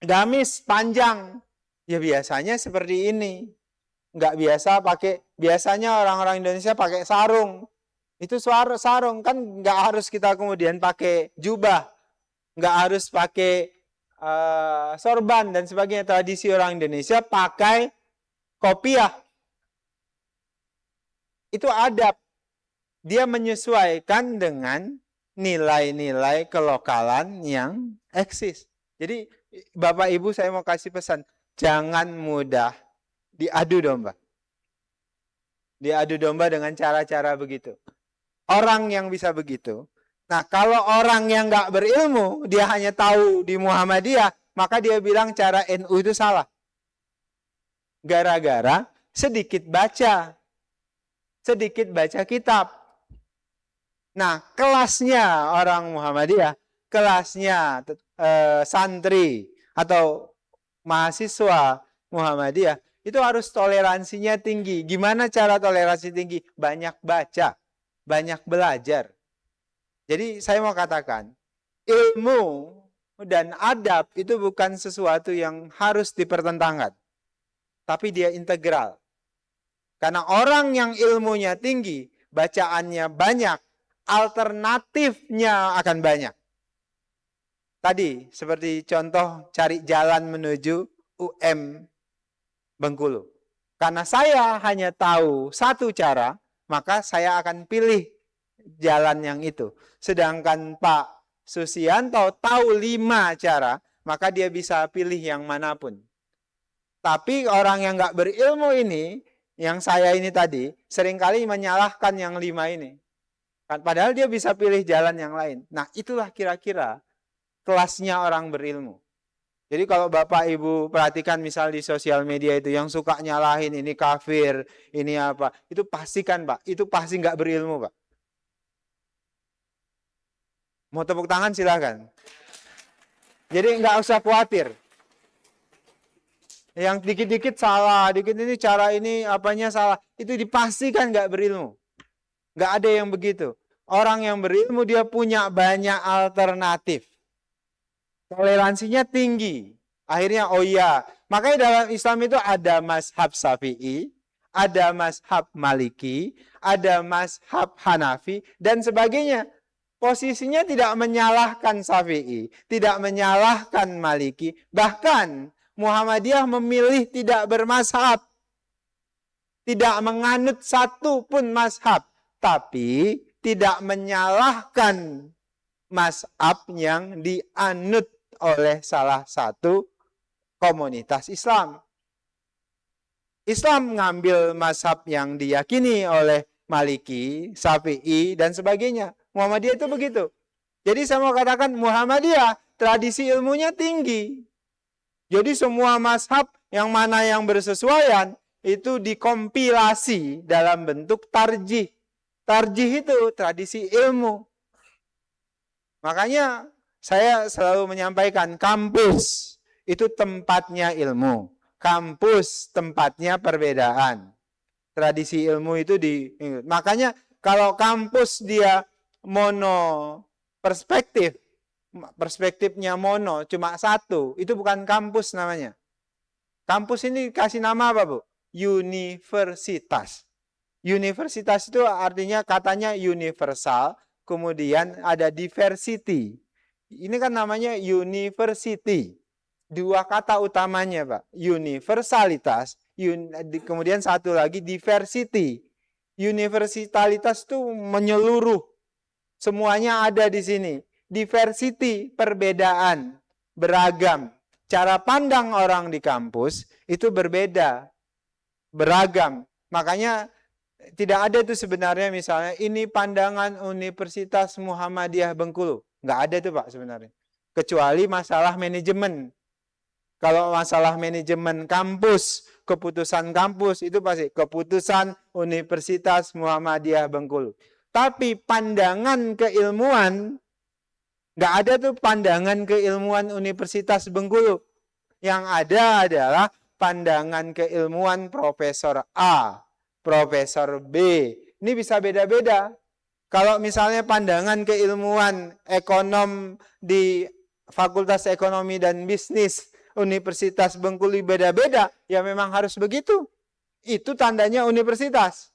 Speaker 4: Gamis panjang. Ya biasanya seperti ini. Nggak biasa pakai, biasanya orang-orang Indonesia pakai sarung. Itu sarung kan nggak harus kita kemudian pakai jubah, nggak harus pakai sorban dan sebagainya. Tradisi orang Indonesia pakai kopiah. Itu adab. Dia menyesuaikan dengan nilai-nilai kelokalan yang eksis. Jadi Bapak Ibu saya mau kasih pesan, jangan mudah diadu domba. Diadu domba dengan cara-cara begitu. Orang yang bisa begitu. Nah kalau orang yang nggak berilmu, dia hanya tahu di Muhammadiyah, maka dia bilang cara NU itu salah. Gara-gara sedikit baca kitab. Nah, kelasnya orang Muhammadiyah, kelasnya santri atau mahasiswa Muhammadiyah, itu harus toleransinya tinggi. Gimana cara toleransi tinggi? Banyak baca, banyak belajar. Jadi saya mau katakan, ilmu dan adab itu bukan sesuatu yang harus dipertentangkan. Tapi dia integral. Karena orang yang ilmunya tinggi, bacaannya banyak, alternatifnya akan banyak. Tadi seperti contoh cari jalan menuju UM Bengkulu. Karena saya hanya tahu satu cara, maka saya akan pilih jalan yang itu. Sedangkan Pak Susianto tahu 5 cara, maka dia bisa pilih yang manapun. Tapi orang yang nggak berilmu ini, yang saya ini tadi, seringkali menyalahkan yang 5 ini. Padahal dia bisa pilih jalan yang lain. Nah itulah kira-kira kelasnya orang berilmu. Jadi kalau Bapak Ibu perhatikan misal di sosial media itu yang suka nyalahin ini kafir, ini apa, itu pastikan Pak, itu pasti nggak berilmu Pak. Mau tepuk tangan silahkan. Jadi nggak usah khawatir. Yang dikit-dikit salah, dikit ini cara ini apanya salah, itu dipastikan nggak berilmu. Nggak ada yang begitu. Orang yang berilmu dia punya banyak alternatif. Toleransinya tinggi. Akhirnya, oh iya. Makanya dalam Islam itu ada mazhab Syafi'i, ada mazhab Maliki, ada mazhab Hanafi, dan sebagainya. Posisinya tidak menyalahkan Syafi'i, tidak menyalahkan Maliki. Bahkan Muhammadiyah memilih tidak bermazhab. Tidak menganut satu pun mazhab. Tapi tidak menyalahkan mazhab yang dianut oleh salah satu komunitas Islam. Islam mengambil mazhab yang diyakini oleh Maliki, Syafi'i, dan sebagainya. Muhammadiyah itu begitu. Jadi saya mau katakan Muhammadiyah tradisi ilmunya tinggi. Jadi semua mazhab yang mana yang bersesuaian itu dikompilasi dalam bentuk tarjih. Tarjih itu tradisi ilmu. Makanya saya selalu menyampaikan kampus itu tempatnya ilmu. Kampus tempatnya perbedaan. Tradisi ilmu itu makanya kalau kampus dia mono perspektif, perspektifnya mono cuma satu, itu bukan kampus namanya. Kampus ini kasih nama apa, Bu? Universitas. Universitas itu artinya katanya universal, kemudian ada diversity. Ini kan namanya university. Dua kata utamanya, Pak. Universalitas, kemudian satu lagi diversity. Universalitas itu menyeluruh. Semuanya ada di sini. Diversity, perbedaan, beragam. Cara pandang orang di kampus itu berbeda, beragam. Makanya tidak ada itu sebenarnya misalnya ini pandangan Universitas Muhammadiyah Bengkulu. Nggak ada itu Pak sebenarnya. Kecuali masalah manajemen. Kalau masalah manajemen kampus, keputusan kampus itu pasti keputusan Universitas Muhammadiyah Bengkulu. Tapi pandangan keilmuan, nggak ada tuh pandangan keilmuan Universitas Bengkulu. Yang ada adalah pandangan keilmuan Profesor A, Profesor B. Ini bisa beda-beda. Kalau misalnya pandangan keilmuan ekonom di Fakultas Ekonomi dan Bisnis Universitas Bengkulu beda-beda, ya memang harus begitu. Itu tandanya universitas.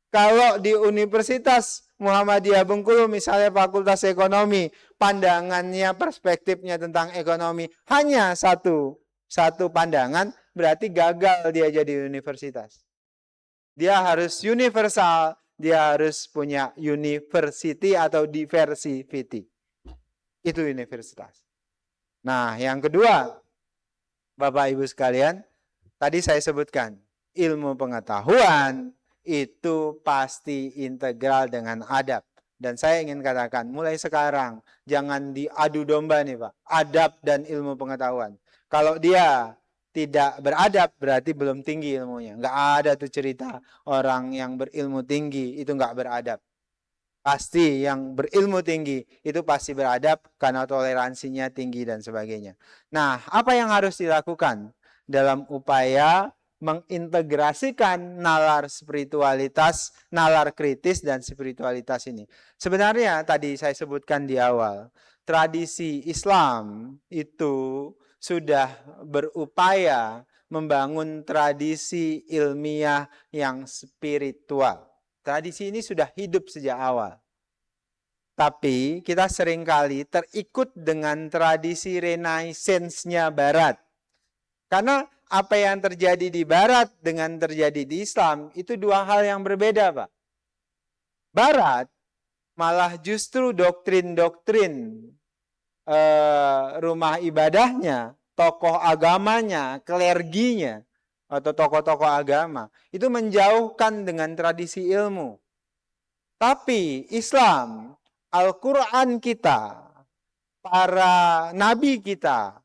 Speaker 4: Kalau di Universitas Muhammadiyah Bengkulu misalnya Fakultas Ekonomi, pandangannya, perspektifnya tentang ekonomi hanya satu pandangan, berarti gagal dia jadi universitas. Dia harus universal, dia harus punya university atau diversity. Itu universitas. Nah, yang kedua, Bapak Ibu sekalian, tadi saya sebutkan, ilmu pengetahuan itu pasti integral dengan adab. Dan saya ingin katakan, mulai sekarang, jangan diadu domba nih Pak, adab dan ilmu pengetahuan. Kalau dia tidak beradab, berarti belum tinggi ilmunya. Nggak ada tuh cerita orang yang berilmu tinggi, itu nggak beradab. Pasti yang berilmu tinggi itu pasti beradab karena toleransinya tinggi dan sebagainya. Nah, apa yang harus dilakukan dalam upaya mengintegrasikan nalar spiritualitas, nalar kritis dan spiritualitas ini? Sebenarnya tadi saya sebutkan di awal, tradisi Islam itu sudah berupaya membangun tradisi ilmiah yang spiritual. Tradisi ini sudah hidup sejak awal. Tapi kita seringkali terikut dengan tradisi renaissance-nya Barat. Karena apa yang terjadi di Barat dengan terjadi di Islam itu dua hal yang berbeda, Pak. Barat malah justru doktrin-doktrin rumah ibadahnya, tokoh agamanya, klerginya, atau tokoh-tokoh agama, itu menjauhkan dengan tradisi ilmu. Tapi Islam, Al-Quran kita, para nabi kita,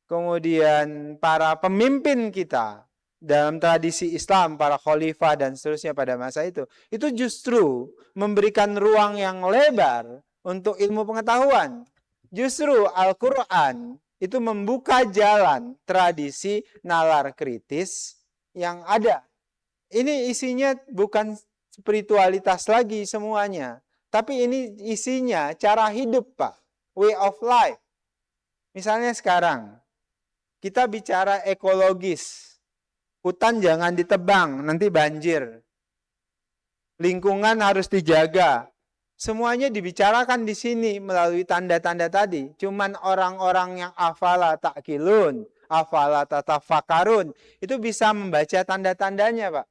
Speaker 4: kemudian para pemimpin kita dalam tradisi Islam, para khalifah dan seterusnya pada masa itu justru memberikan ruang yang lebar untuk ilmu pengetahuan. Justru Al-Quran itu membuka jalan tradisi nalar kritis yang ada. Ini isinya bukan spiritualitas lagi semuanya, tapi ini isinya cara hidup, Pak. Way of life. Misalnya sekarang, kita bicara ekologis. Hutan jangan ditebang, nanti banjir. Lingkungan harus dijaga. Semuanya dibicarakan di sini melalui tanda-tanda tadi. Cuman orang-orang yang afala ta'kilun, afala tatafakarun, itu bisa membaca tanda-tandanya, Pak.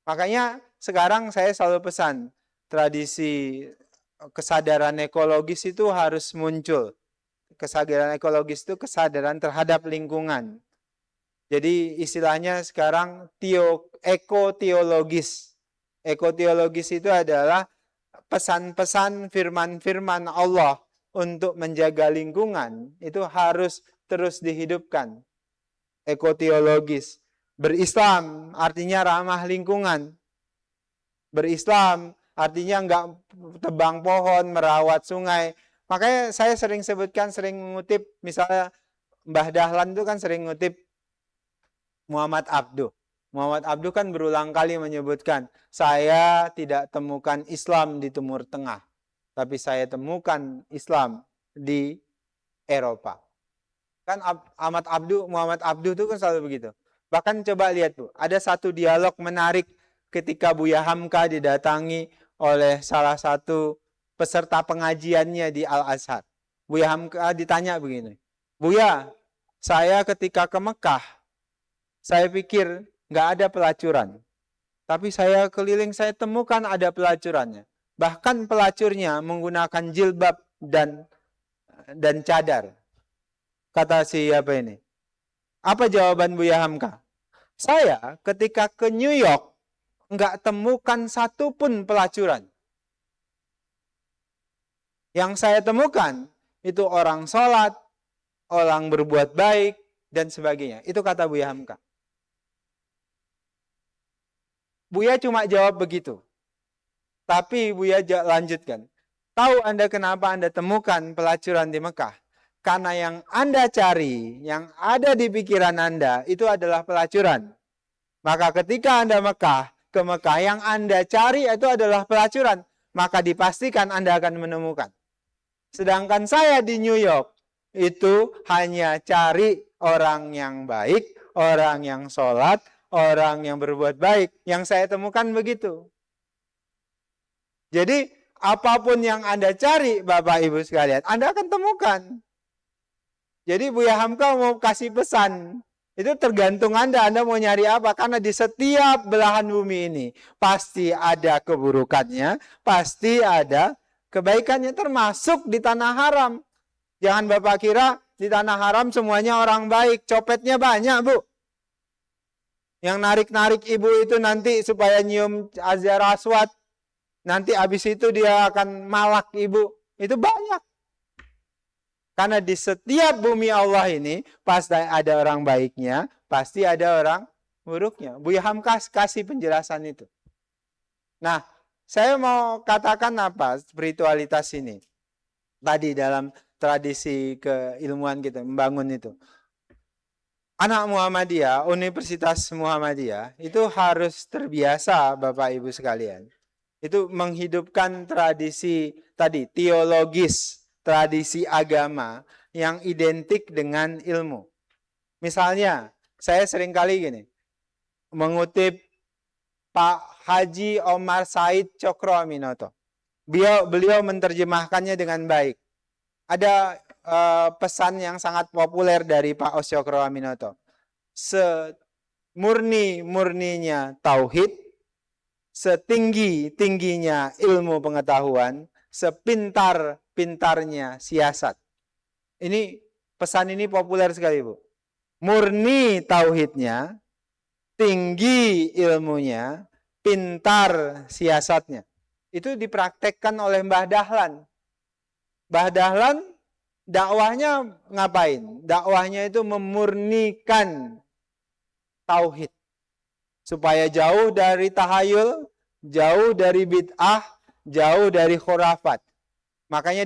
Speaker 4: Makanya sekarang saya selalu pesan, tradisi kesadaran ekologis itu harus muncul. Kesadaran ekologis itu kesadaran terhadap lingkungan. Jadi istilahnya sekarang ekoteologis. Ekoteologis itu adalah pesan-pesan firman-firman Allah untuk menjaga lingkungan itu harus terus dihidupkan. Ekoteologis. Berislam artinya ramah lingkungan. Berislam artinya enggak tebang pohon, merawat sungai. Makanya saya sering sebutkan, sering mengutip, misalnya Mbah Dahlan itu kan sering mengutip Muhammad Abduh. Muhammad Abduh kan berulang kali menyebutkan, saya tidak temukan Islam di Timur Tengah, tapi saya temukan Islam di Eropa. Kan Muhammad Abduh itu kan selalu begitu. Bahkan coba lihat tuh, ada satu dialog menarik ketika Buya Hamka didatangi oleh salah satu peserta pengajiannya di Al-Azhar. Buya Hamka ditanya begini, Buya, saya ketika ke Mekah, saya pikir nggak ada pelacuran. Tapi saya keliling, saya temukan ada pelacurannya. Bahkan pelacurnya menggunakan jilbab dan cadar. Kata siapa ini? Apa jawaban Buya Hamka? Saya ketika ke New York, nggak temukan satupun pelacuran. Yang saya temukan, itu orang sholat, orang berbuat baik, dan sebagainya. Itu kata Buya Hamka. Buya cuma jawab begitu. Tapi Buya lanjutkan. Tahu Anda kenapa Anda temukan pelacuran di Mekah? Karena yang Anda cari, yang ada di pikiran Anda, itu adalah pelacuran. Maka ketika Anda ke Mekah, yang Anda cari itu adalah pelacuran. Maka dipastikan Anda akan menemukan. Sedangkan saya di New York, itu hanya cari orang yang baik, orang yang sholat, orang yang berbuat baik. Yang saya temukan begitu. Jadi, apapun yang Anda cari, Bapak Ibu sekalian, Anda akan temukan. Jadi, Buya Hamka mau kasih pesan. Itu tergantung Anda mau nyari apa. Karena di setiap belahan bumi ini, pasti ada keburukannya, pasti ada kebaikannya, termasuk di tanah haram. Jangan Bapak kira di tanah haram semuanya orang baik. Copetnya banyak, Bu. Yang narik-narik ibu itu nanti supaya nyium azhar aswad. Nanti habis itu dia akan malak ibu. Itu banyak. Karena di setiap bumi Allah ini pasti ada orang baiknya, pasti ada orang buruknya. Buya Hamka kasih penjelasan itu. Nah, saya mau katakan apa spiritualitas ini. Tadi dalam tradisi keilmuan kita membangun itu. Anak Muhammadiyah, Universitas Muhammadiyah, itu harus terbiasa Bapak Ibu sekalian. Itu menghidupkan tradisi tadi, teologis, tradisi agama yang identik dengan ilmu. Misalnya, saya seringkali gini, mengutip Pak Haji Omar Said Cokro Aminoto. Beliau menerjemahkannya dengan baik. Ada pesan yang sangat populer dari Pak Os Cokro Aminoto. Semurni-murninya tauhid, setinggi-tingginya ilmu pengetahuan, sepintar-pintarnya siasat. Ini pesan ini populer sekali, Bu. Murni tauhidnya, tinggi ilmunya, pintar siasatnya. Itu dipraktekkan oleh Mbah Dahlan. Mbah Dahlan dakwahnya ngapain? Dakwahnya itu memurnikan tauhid. Supaya jauh dari tahayul, jauh dari bid'ah, jauh dari khurafat. Makanya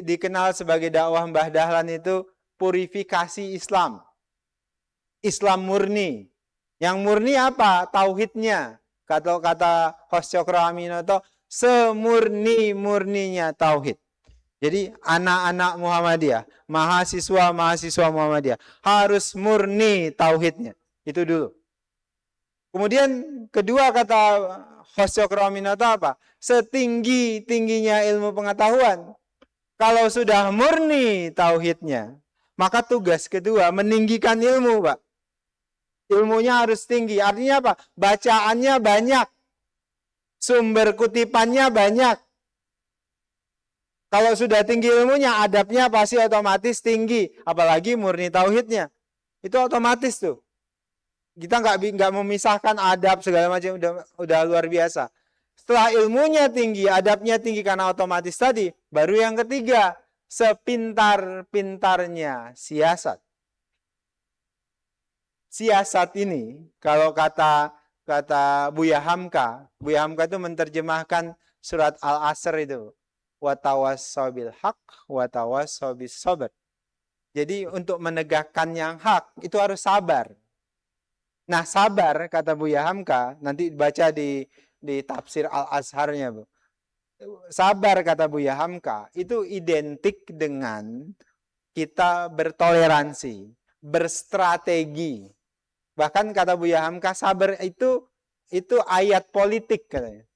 Speaker 4: dikenal sebagai dakwah Mbah Dahlan itu purifikasi Islam. Islam murni. Yang murni apa? Tauhidnya. Kata Hos Cokro Aminoto, semurni-murninya tauhid. Jadi anak-anak Muhammadiyah, mahasiswa-mahasiswa Muhammadiyah harus murni tauhidnya. Itu dulu. Kemudian kedua kata Hos Cokro Aminoto apa? Setinggi-tingginya ilmu pengetahuan. Kalau sudah murni tauhidnya, maka tugas kedua meninggikan ilmu, Pak. Ilmunya harus tinggi. Artinya apa? Bacaannya banyak. Sumber kutipannya banyak. Kalau sudah tinggi ilmunya, adabnya pasti otomatis tinggi. Apalagi murni tauhidnya. Itu otomatis tuh. Kita nggak memisahkan adab segala macam, udah luar biasa. Setelah ilmunya tinggi, adabnya tinggi karena otomatis tadi, baru yang ketiga, sepintar-pintarnya siasat. Siasat ini, kalau kata Buya Hamka itu menerjemahkan surat Al-Asr itu. Watawassaw bil haq, watawassaw bis sabr. Jadi untuk menegakkan yang hak, itu harus sabar. Nah sabar, kata Buya Hamka, nanti baca di tafsir Al-Azharnya, Bu. Sabar, kata Buya Hamka, itu identik dengan kita bertoleransi, berstrategi. Bahkan kata Buya Hamka, sabar itu ayat politik katanya.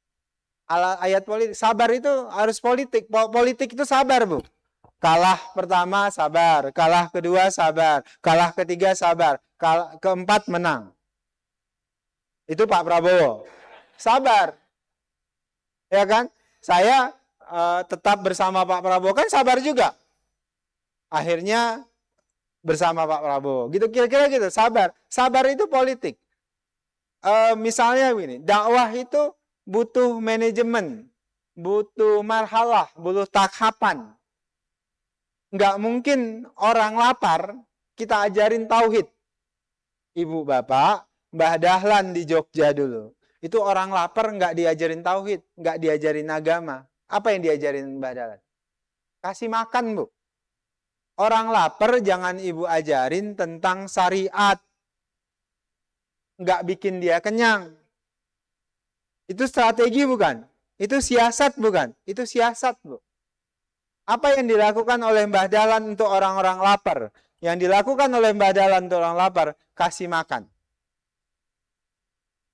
Speaker 4: Ayat politik, sabar itu harus politik. Politik itu sabar, Bu. Kalah pertama sabar, kalah kedua sabar, kalah ketiga sabar, keempat menang. Itu Pak Prabowo. Sabar. Ya kan? Saya tetap bersama Pak Prabowo, kan sabar juga. Akhirnya bersama Pak Prabowo. Gitu kira-kira gitu, sabar. Sabar itu politik. Misalnya begini, dakwah itu butuh manajemen, butuh marhalah, butuh takhapan. Nggak mungkin orang lapar kita ajarin tauhid. Ibu bapak, Mbah Dahlan di Jogja dulu. Itu orang lapar nggak diajarin tauhid, nggak diajarin agama. Apa yang diajarin Mbah Dahlan? Kasih makan, Bu. Orang lapar jangan ibu ajarin tentang syariat. Nggak bikin dia kenyang. Itu strategi bukan? Itu siasat bukan? Itu siasat, Bu. Apa yang dilakukan oleh Mbah Dahlan untuk orang-orang lapar? Yang dilakukan oleh Mbah Dahlan untuk orang lapar, kasih makan.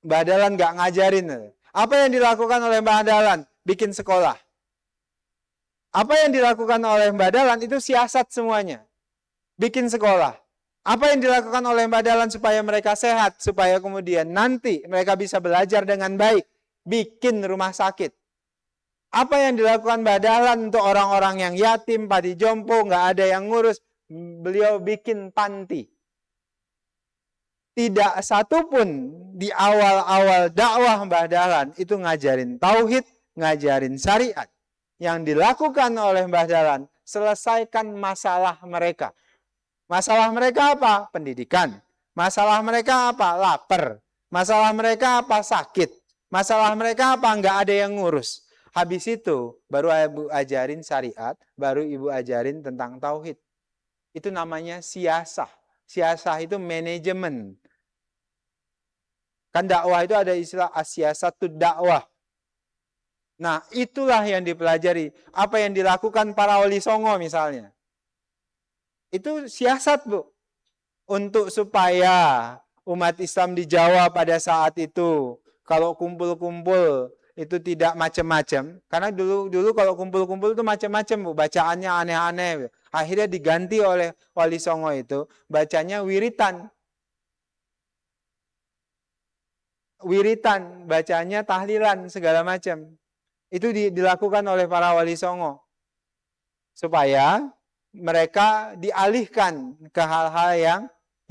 Speaker 4: Mbah Dahlan nggak ngajarin. Apa yang dilakukan oleh Mbah Dahlan? Bikin sekolah. Apa yang dilakukan oleh Mbah Dahlan itu siasat semuanya. Bikin sekolah. Apa yang dilakukan oleh Mbah Dahlan supaya mereka sehat, supaya kemudian nanti mereka bisa belajar dengan baik. Bikin rumah sakit. Apa yang dilakukan Mbah Dahlan untuk orang-orang yang yatim, padi jompo, nggak ada yang ngurus. Beliau bikin panti. Tidak satupun di awal-awal dakwah Mbah Dahlan itu ngajarin tauhid, ngajarin syariat. Yang dilakukan oleh Mbah Dahlan, selesaikan masalah mereka. Masalah mereka apa? Pendidikan. Masalah mereka apa? Lapar. Masalah mereka apa? Sakit. Masalah mereka apa? Nggak ada yang ngurus. Habis itu, baru ibu ajarin syariat, baru ibu ajarin tentang tauhid. Itu namanya siasah. Siasah itu manajemen. Kan dakwah itu ada istilah as-siasatud dakwah. Nah, itulah yang dipelajari. Apa yang dilakukan para wali songo misalnya. Itu siasat, Bu. Untuk supaya umat Islam di Jawa pada saat itu, kalau kumpul-kumpul, itu tidak macam-macam. Karena dulu kalau kumpul-kumpul itu macam-macam, Bu. Bacaannya aneh-aneh. Akhirnya diganti oleh wali songo itu, bacanya wiritan. Wiritan, bacanya tahlilan, segala macam. Itu dilakukan oleh para wali songo. Supaya mereka dialihkan ke hal-hal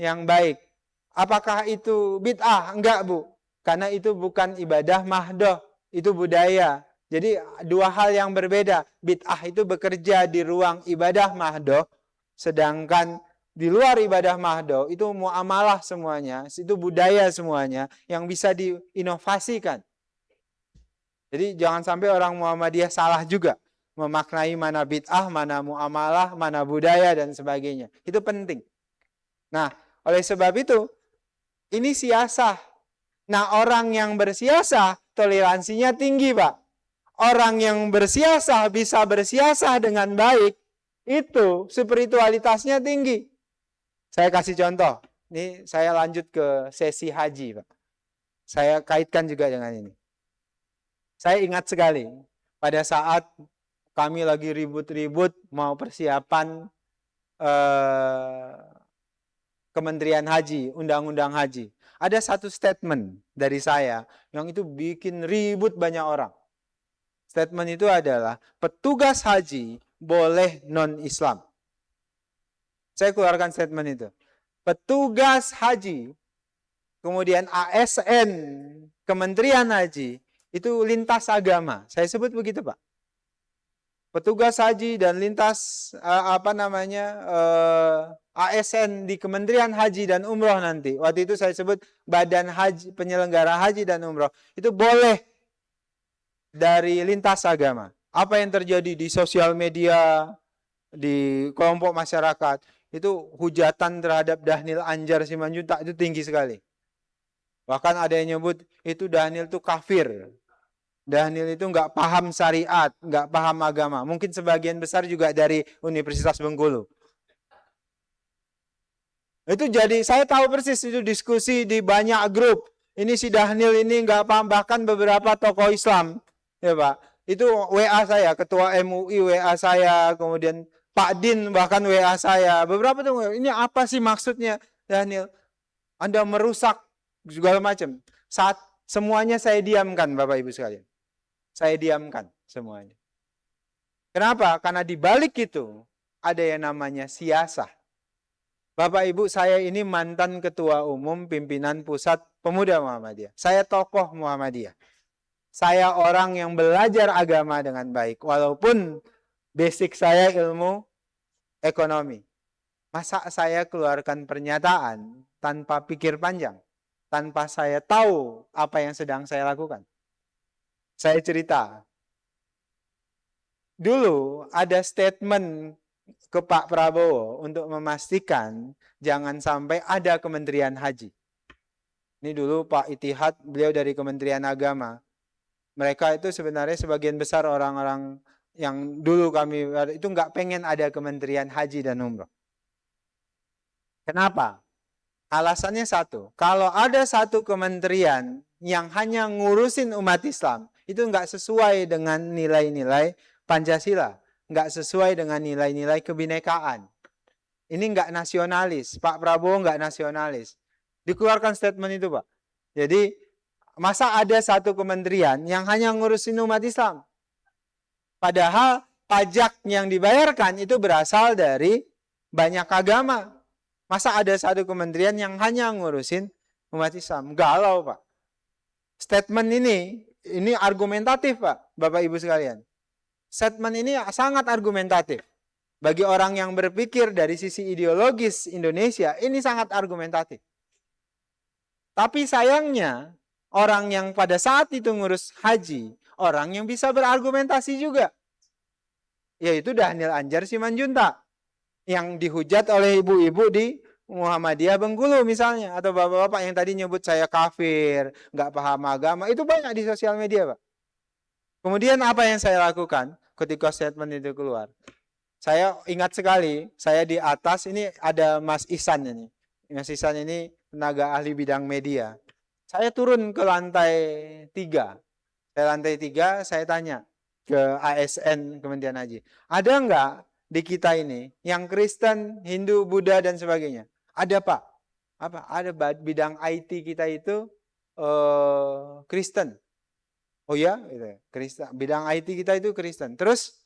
Speaker 4: yang baik. Apakah itu bid'ah? Enggak, Bu. Karena itu bukan ibadah mahdoh. Itu budaya. Jadi dua hal yang berbeda. Bid'ah itu bekerja di ruang ibadah mahdoh. Sedangkan di luar ibadah mahdo itu muamalah semuanya, itu budaya semuanya yang bisa diinovasikan. Jadi jangan sampai orang Muhammadiyah salah juga memaknai mana bid'ah, mana muamalah, mana budaya dan sebagainya. Itu penting. Nah, oleh sebab itu ini siasah. Nah, orang yang bersiasah toleransinya tinggi, Pak. Orang yang bersiasah bisa bersiasah dengan baik, itu spiritualitasnya tinggi. Saya kasih contoh. Ini saya lanjut ke sesi haji, Pak. Saya kaitkan juga dengan ini. Saya ingat sekali pada saat kami lagi ribut-ribut mau persiapan Kementerian Haji, Undang-Undang Haji. Ada satu statement dari saya yang itu bikin ribut banyak orang. Statement itu adalah petugas haji boleh non-Islam. Saya keluarkan statement itu. Petugas haji, kemudian ASN, Kementerian Haji, itu lintas agama. Saya sebut begitu, Pak. Petugas haji dan lintas ASN di Kementerian Haji dan Umroh nanti. Waktu itu saya sebut Badan Haji, penyelenggara haji dan umroh. Itu boleh dari lintas agama. Apa yang terjadi di sosial media, di kelompok masyarakat, itu hujatan terhadap Dhanil Anjar Simanjuntak itu tinggi sekali. Bahkan ada yang nyebut itu Dhanil itu kafir. Dhanil itu nggak paham syariat, nggak paham agama. Mungkin sebagian besar juga dari Universitas Bengkulu. Itu jadi, saya tahu persis itu diskusi di banyak grup. Ini si Dhanil ini nggak paham, bahkan beberapa tokoh Islam, ya Pak. Itu WA saya, Ketua MUI WA saya, kemudian Pak Din bahkan WA saya. Beberapa tuh, ini apa sih maksudnya Dhanil? Anda merusak segala macam. Saat semuanya saya diamkan, Bapak Ibu sekalian. Saya diamkan semuanya. Kenapa? Karena di balik itu ada yang namanya siasah. Bapak Ibu, saya ini mantan Ketua Umum Pimpinan Pusat Pemuda Muhammadiyah. Saya tokoh Muhammadiyah. Saya orang yang belajar agama dengan baik. Walaupun basic saya ilmu ekonomi. Masa saya keluarkan pernyataan tanpa pikir panjang? Tanpa saya tahu apa yang sedang saya lakukan? Saya cerita. Dulu ada statement ke Pak Prabowo untuk memastikan jangan sampai ada Kementerian Haji. Ini dulu Pak Itihad, beliau dari Kementerian Agama. Mereka itu sebenarnya sebagian besar orang-orang yang dulu kami itu nggak pengen ada Kementerian Haji dan Umroh. Kenapa? Alasannya satu, kalau ada satu kementerian yang hanya ngurusin umat Islam, itu nggak sesuai dengan nilai-nilai Pancasila, nggak sesuai dengan nilai-nilai kebinekaan. Ini nggak nasionalis, Pak Prabowo nggak nasionalis. Dikeluarkan statement itu, Pak. Jadi, masa ada satu kementerian yang hanya ngurusin umat Islam? Padahal pajak yang dibayarkan itu berasal dari banyak agama. Masa ada satu kementerian yang hanya ngurusin umat Islam? Galau, Pak. Statement ini argumentatif, Pak, Bapak Ibu sekalian. Statement ini sangat argumentatif. Bagi orang yang berpikir dari sisi ideologis Indonesia, ini sangat argumentatif. Tapi sayangnya, orang yang pada saat itu ngurus haji, orang yang bisa berargumentasi juga. Yaitu Dhanil Anjar Simanjuntak. Yang dihujat oleh ibu-ibu di Muhammadiyah Bengkulu misalnya. Atau bapak-bapak yang tadi nyebut saya kafir, nggak paham agama. Itu banyak di sosial media, Pak. Kemudian apa yang saya lakukan ketika statement itu keluar? Saya ingat sekali, saya di atas, ini ada Mas Ihsan ini. Mas Ihsan ini tenaga ahli bidang media. Saya turun ke lantai 3. Saya lantai 3, saya tanya ke ASN Kementerian Haji. Ada nggak di kita ini yang Kristen, Hindu, Buddha dan sebagainya? Ada, Pak. Apa? Ada bidang IT kita itu Kristen. Oh ya, Kristen. Bidang IT kita itu Kristen. Terus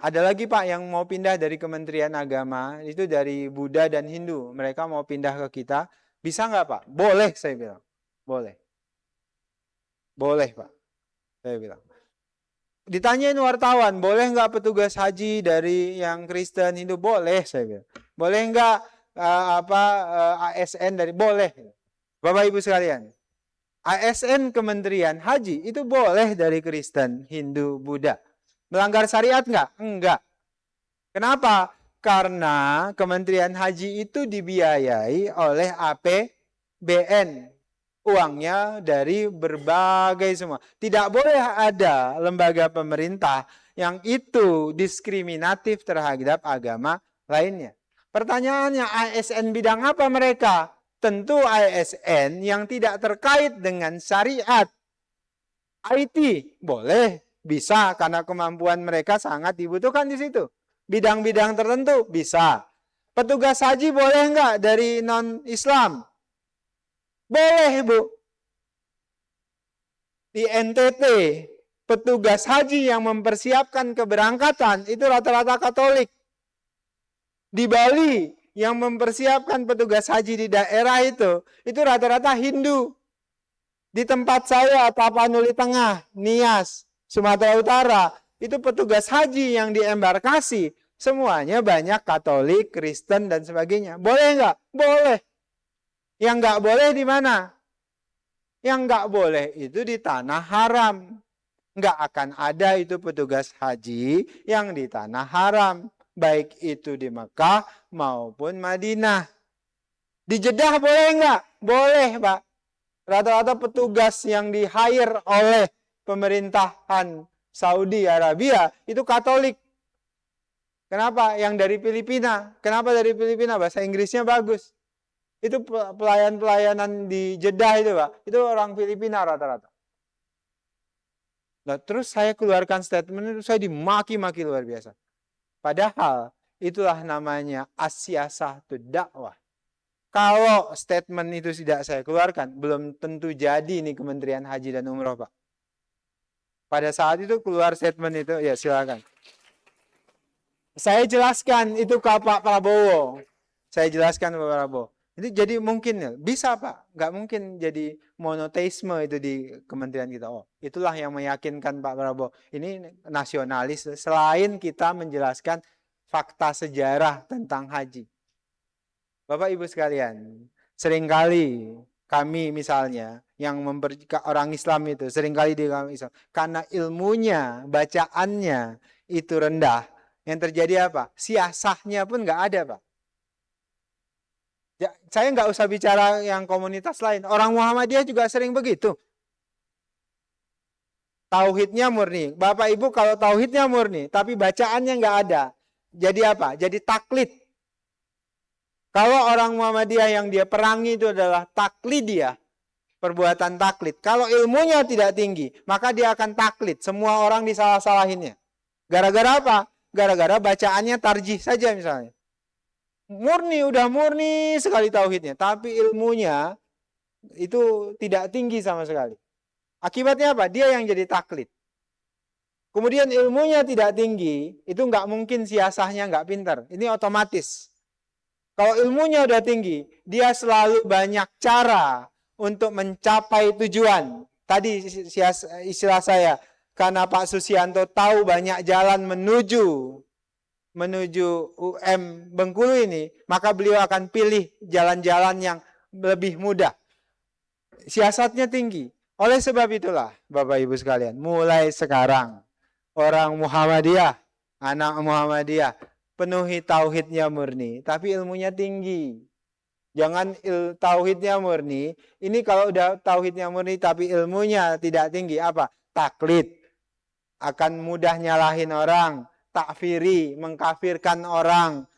Speaker 4: ada lagi, Pak, yang mau pindah dari Kementerian Agama, itu dari Buddha dan Hindu. Mereka mau pindah ke kita. Bisa nggak, Pak? Boleh, saya bilang. Boleh. Boleh, Pak. Saya bilang. Ditanyain wartawan, boleh nggak petugas haji dari yang Kristen Hindu? Boleh, saya bilang. Boleh nggak ASN dari? Boleh. Bapak Ibu sekalian, ASN Kementerian Haji itu boleh dari Kristen, Hindu, Buddha. Melanggar syariat nggak? Enggak. Kenapa? Karena Kementerian Haji itu dibiayai oleh APBN. Uangnya dari berbagai semua. Tidak boleh ada lembaga pemerintah yang itu diskriminatif terhadap agama lainnya. Pertanyaannya, ASN bidang apa mereka? Tentu ASN yang tidak terkait dengan syariat. IT boleh, bisa, karena kemampuan mereka sangat dibutuhkan di situ. Bidang-bidang tertentu bisa. Petugas haji boleh enggak dari non-Islam? Boleh, Bu. Di NTT, petugas haji yang mempersiapkan keberangkatan itu rata-rata Katolik. Di Bali, yang mempersiapkan petugas haji di daerah itu rata-rata Hindu. Di tempat saya, Tapanuli Tengah, Nias, Sumatera Utara, itu petugas haji yang di embarkasi, semuanya banyak Katolik, Kristen, dan sebagainya. Boleh enggak? Boleh. Yang enggak boleh di mana? Yang enggak boleh itu di tanah haram. Enggak akan ada itu petugas haji yang di tanah haram. Baik itu di Mekah maupun Madinah. Di Jeddah boleh enggak? Boleh, Pak. Rata-rata petugas yang di-hire oleh pemerintahan Saudi Arabia itu Katolik. Kenapa? Yang dari Filipina. Kenapa dari Filipina? Bahasa Inggrisnya bagus. Itu pelayanan di Jeddah itu, Pak. Itu orang Filipina rata-rata. Nah, terus saya keluarkan statement itu, saya dimaki-maki luar biasa. Padahal itulah namanya as-siyasatu dakwah. Kalau statement itu tidak saya keluarkan, belum tentu jadi nih Kementerian Haji dan Umroh, Pak. Pada saat itu keluar statement itu, ya silakan. Saya jelaskan itu ke Pak Prabowo. Saya jelaskan ke Pak Prabowo. Jadi mungkin ya, bisa Pak. Nggak mungkin jadi monoteisme itu di kementerian kita. Oh, itulah yang meyakinkan Pak Prabowo. Ini nasionalis selain kita menjelaskan fakta sejarah tentang haji. Bapak Ibu sekalian, seringkali kami misalnya yang orang Islam itu seringkali di orang Islam karena ilmunya, bacaannya itu rendah. Yang terjadi apa? Siasahnya pun nggak ada, Pak. Ya, saya nggak usah bicara yang komunitas lain. Orang Muhammadiyah juga sering begitu. Tauhidnya murni. Bapak Ibu kalau tauhidnya murni, tapi bacaannya nggak ada. Jadi apa? Jadi taklid. Kalau orang Muhammadiyah yang dia perangi itu adalah taklidiyah, perbuatan taklid. Kalau ilmunya tidak tinggi, maka dia akan taklid. Semua orang disalah-salahinnya. Gara-gara apa? Gara-gara bacaannya tarjih saja misalnya. Murni, udah murni sekali tauhidnya. Tapi ilmunya itu tidak tinggi sama sekali. Akibatnya apa? Dia yang jadi taklid. Kemudian ilmunya tidak tinggi, itu nggak mungkin siasahnya nggak pintar. Ini otomatis. Kalau ilmunya udah tinggi, dia selalu banyak cara untuk mencapai tujuan. Tadi istilah saya, karena Pak Susianto tahu banyak jalan menuju UM Bengkulu ini, maka beliau akan pilih jalan-jalan yang lebih mudah. Siasatnya tinggi. Oleh sebab itulah, Bapak Ibu sekalian, mulai sekarang, orang Muhammadiyah, anak Muhammadiyah, penuhi tauhidnya murni, tapi ilmunya tinggi. Jangan tauhidnya murni, ini kalau udah tauhidnya murni tapi ilmunya tidak tinggi, apa? Taklid. Akan mudah nyalahin orang, takfiri, mengkafirkan orang.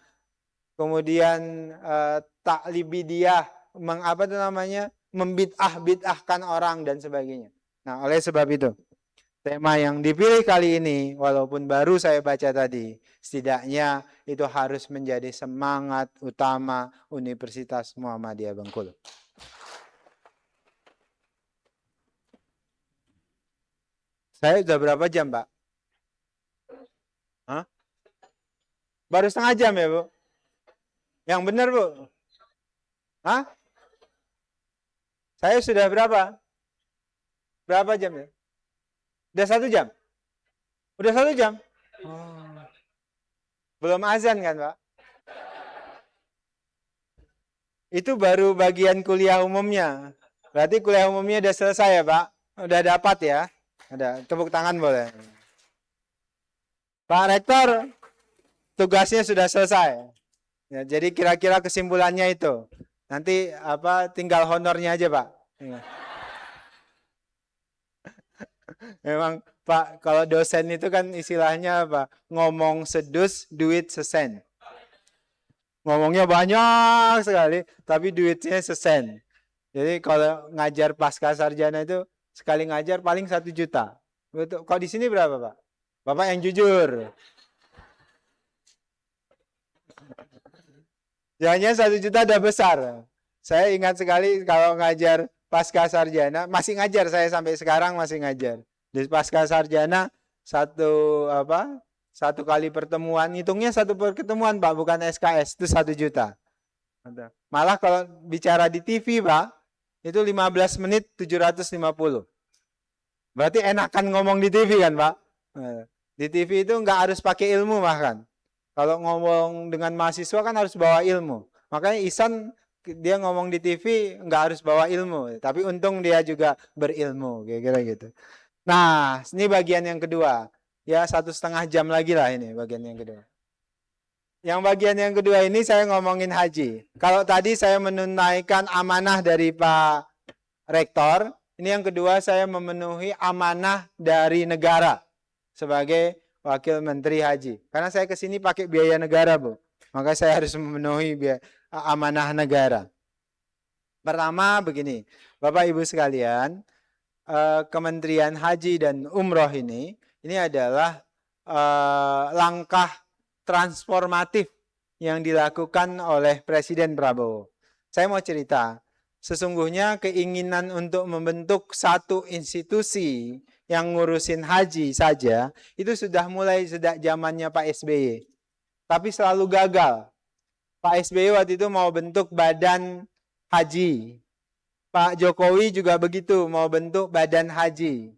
Speaker 4: Kemudian taklibidiyah, membid'ah-bid'ahkan orang dan sebagainya. Nah, oleh sebab itu, tema yang dipilih kali ini, walaupun baru saya baca tadi, setidaknya itu harus menjadi semangat utama Universitas Muhammadiyah Bengkulu. Saya sudah berapa jam, Pak? Hah? Baru setengah jam ya, Bu? Yang benar, Bu? Hah? Saya sudah berapa? Berapa jam ya? Udah 1 jam? Udah 1 jam? Oh. Belum azan kan, Pak? Itu baru bagian kuliah umumnya. Berarti kuliah umumnya udah selesai ya, Pak? Udah dapat ya? Ada tepuk tangan boleh. Pak Rektor, tugasnya sudah selesai. Ya, jadi kira-kira kesimpulannya itu. Nanti tinggal honornya aja, Pak. Ya. Memang Pak, kalau dosen itu kan istilahnya apa? Ngomong sedus, duit sesen. Ngomongnya banyak sekali, tapi duitnya sesen. Jadi kalau ngajar pasca sarjana itu sekali ngajar paling 1 juta. Betul. Kalau di sini berapa, Pak? Bapak yang jujur. Jangan 1 juta udah besar. Saya ingat sekali kalau ngajar pasca sarjana, masih ngajar saya sampai sekarang masih ngajar. Di pasca sarjana satu kali pertemuan, hitungnya satu pertemuan Pak, bukan SKS, itu 1 juta. Malah kalau bicara di TV Pak, itu 15 menit 750. Berarti enakan ngomong di TV kan Pak? Di TV itu nggak harus pakai ilmu bahkan. Kalau ngomong dengan mahasiswa kan harus bawa ilmu. Makanya Ihsan dia ngomong di TV nggak harus bawa ilmu, tapi untung dia juga berilmu, kira-kira gitu. Nah, ini bagian yang kedua. Ya 1,5 jam lagi lah ini bagian yang kedua. Yang bagian yang kedua ini saya ngomongin haji. Kalau tadi saya menunaikan amanah dari Pak Rektor, ini yang kedua saya memenuhi amanah dari negara sebagai Wakil Menteri Haji. Karena saya ke sini pakai biaya negara, Bu. Maka saya harus memenuhi amanah negara. Pertama begini, Bapak Ibu sekalian, Kementerian Haji dan Umroh ini adalah langkah transformatif yang dilakukan oleh Presiden Prabowo. Saya mau cerita, sesungguhnya keinginan untuk membentuk satu institusi yang ngurusin haji saja, itu sudah mulai sejak zamannya Pak SBY. Tapi selalu gagal. Pak SBY waktu itu mau bentuk badan haji. Pak Jokowi juga begitu, mau bentuk badan haji.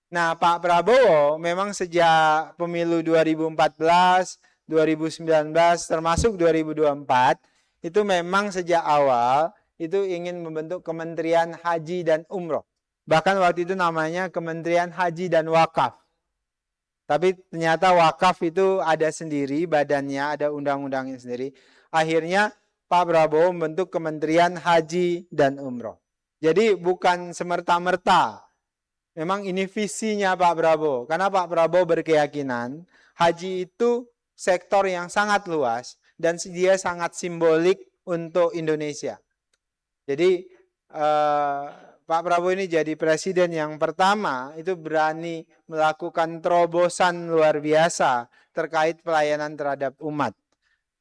Speaker 4: Nah, Pak Prabowo memang sejak pemilu 2014, 2019, termasuk 2024, itu memang sejak awal itu ingin membentuk Kementerian Haji dan Umroh. Bahkan waktu itu namanya Kementerian Haji dan Wakaf. Tapi ternyata wakaf itu ada sendiri, badannya ada undang-undangnya sendiri. Akhirnya Pak Prabowo membentuk Kementerian Haji dan Umroh. Jadi bukan semerta-merta. Memang ini visinya Pak Prabowo. Karena Pak Prabowo berkeyakinan haji itu sektor yang sangat luas dan dia sangat simbolik untuk Indonesia. Jadi Pak Prabowo ini jadi presiden yang pertama itu berani melakukan terobosan luar biasa terkait pelayanan terhadap umat.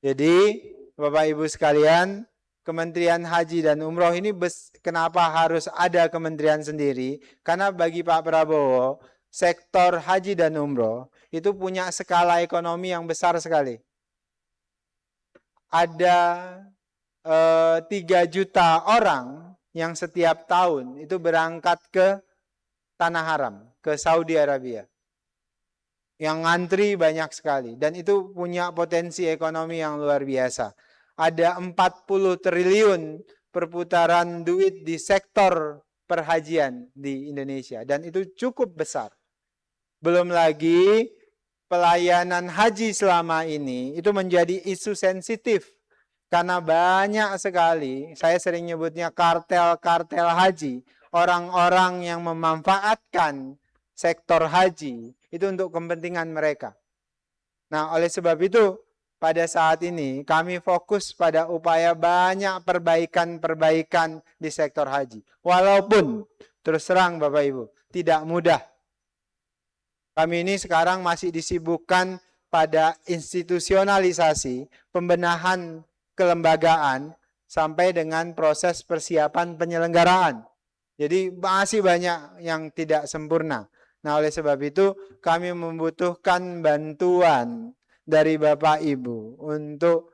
Speaker 4: Jadi Bapak Ibu sekalian, Kementerian Haji dan Umroh ini kenapa harus ada kementerian sendiri? Karena bagi Pak Prabowo, sektor haji dan umroh itu punya skala ekonomi yang besar sekali. Ada 3 juta orang yang setiap tahun itu berangkat ke Tanah Haram, ke Saudi Arabia. Yang ngantri banyak sekali dan itu punya potensi ekonomi yang luar biasa. Ada 40 triliun perputaran duit di sektor perhajian di Indonesia dan itu cukup besar. Belum lagi pelayanan haji selama ini itu menjadi isu sensitif karena banyak sekali, saya sering nyebutnya kartel-kartel haji, orang-orang yang memanfaatkan sektor haji itu untuk kepentingan mereka. Nah, oleh sebab itu pada saat ini kami fokus pada upaya banyak perbaikan-perbaikan di sektor haji. Walaupun terus terang Bapak Ibu, tidak mudah. Kami ini sekarang masih disibukkan pada institusionalisasi, pembenahan kelembagaan sampai dengan proses persiapan penyelenggaraan. Jadi masih banyak yang tidak sempurna. Nah, oleh sebab itu kami membutuhkan bantuan dari Bapak Ibu untuk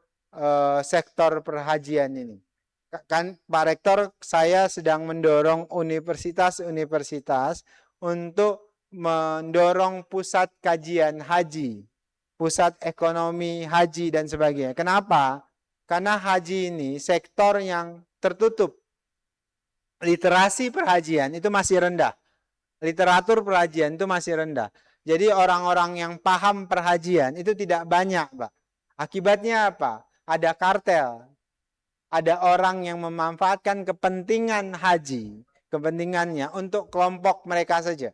Speaker 4: sektor perhajian ini. Kan Pak Rektor, saya sedang mendorong universitas-universitas untuk mendorong pusat kajian haji, pusat ekonomi haji dan sebagainya. Kenapa? Karena haji ini sektor yang tertutup. Literasi perhajian itu masih rendah. Literatur perhajian itu masih rendah. Jadi orang-orang yang paham perhajian itu tidak banyak, Pak. Akibatnya apa? Ada kartel. Ada orang yang memanfaatkan kepentingan haji, kepentingannya untuk kelompok mereka saja.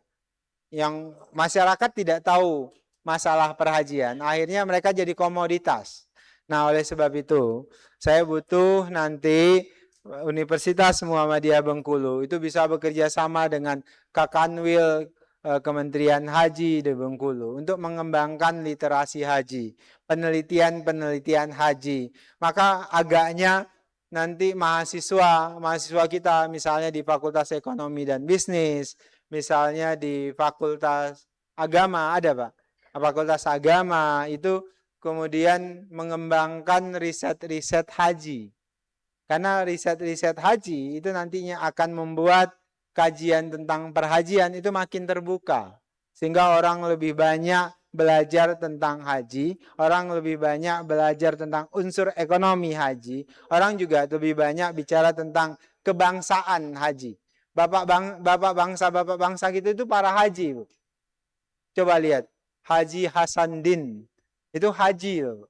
Speaker 4: Yang masyarakat tidak tahu masalah perhajian. Akhirnya mereka jadi komoditas. Nah, oleh sebab itu, saya butuh nanti Universitas Muhammadiyah Bengkulu itu bisa bekerja sama dengan Kakanwil Kementerian Haji di Bengkulu untuk mengembangkan literasi haji, penelitian haji. Maka agaknya nanti mahasiswa kita misalnya di Fakultas Ekonomi dan Bisnis, misalnya di Fakultas Agama, ada Pak? Fakultas Agama itu kemudian mengembangkan riset-riset haji. Karena riset-riset haji itu nantinya akan membuat kajian tentang perhajian itu makin terbuka. Sehingga orang lebih banyak belajar tentang haji, orang lebih banyak belajar tentang unsur ekonomi haji, orang juga lebih banyak bicara tentang kebangsaan haji. Bapak bangsa gitu itu para haji, Bu. Coba lihat, Haji Hasanuddin itu haji loh.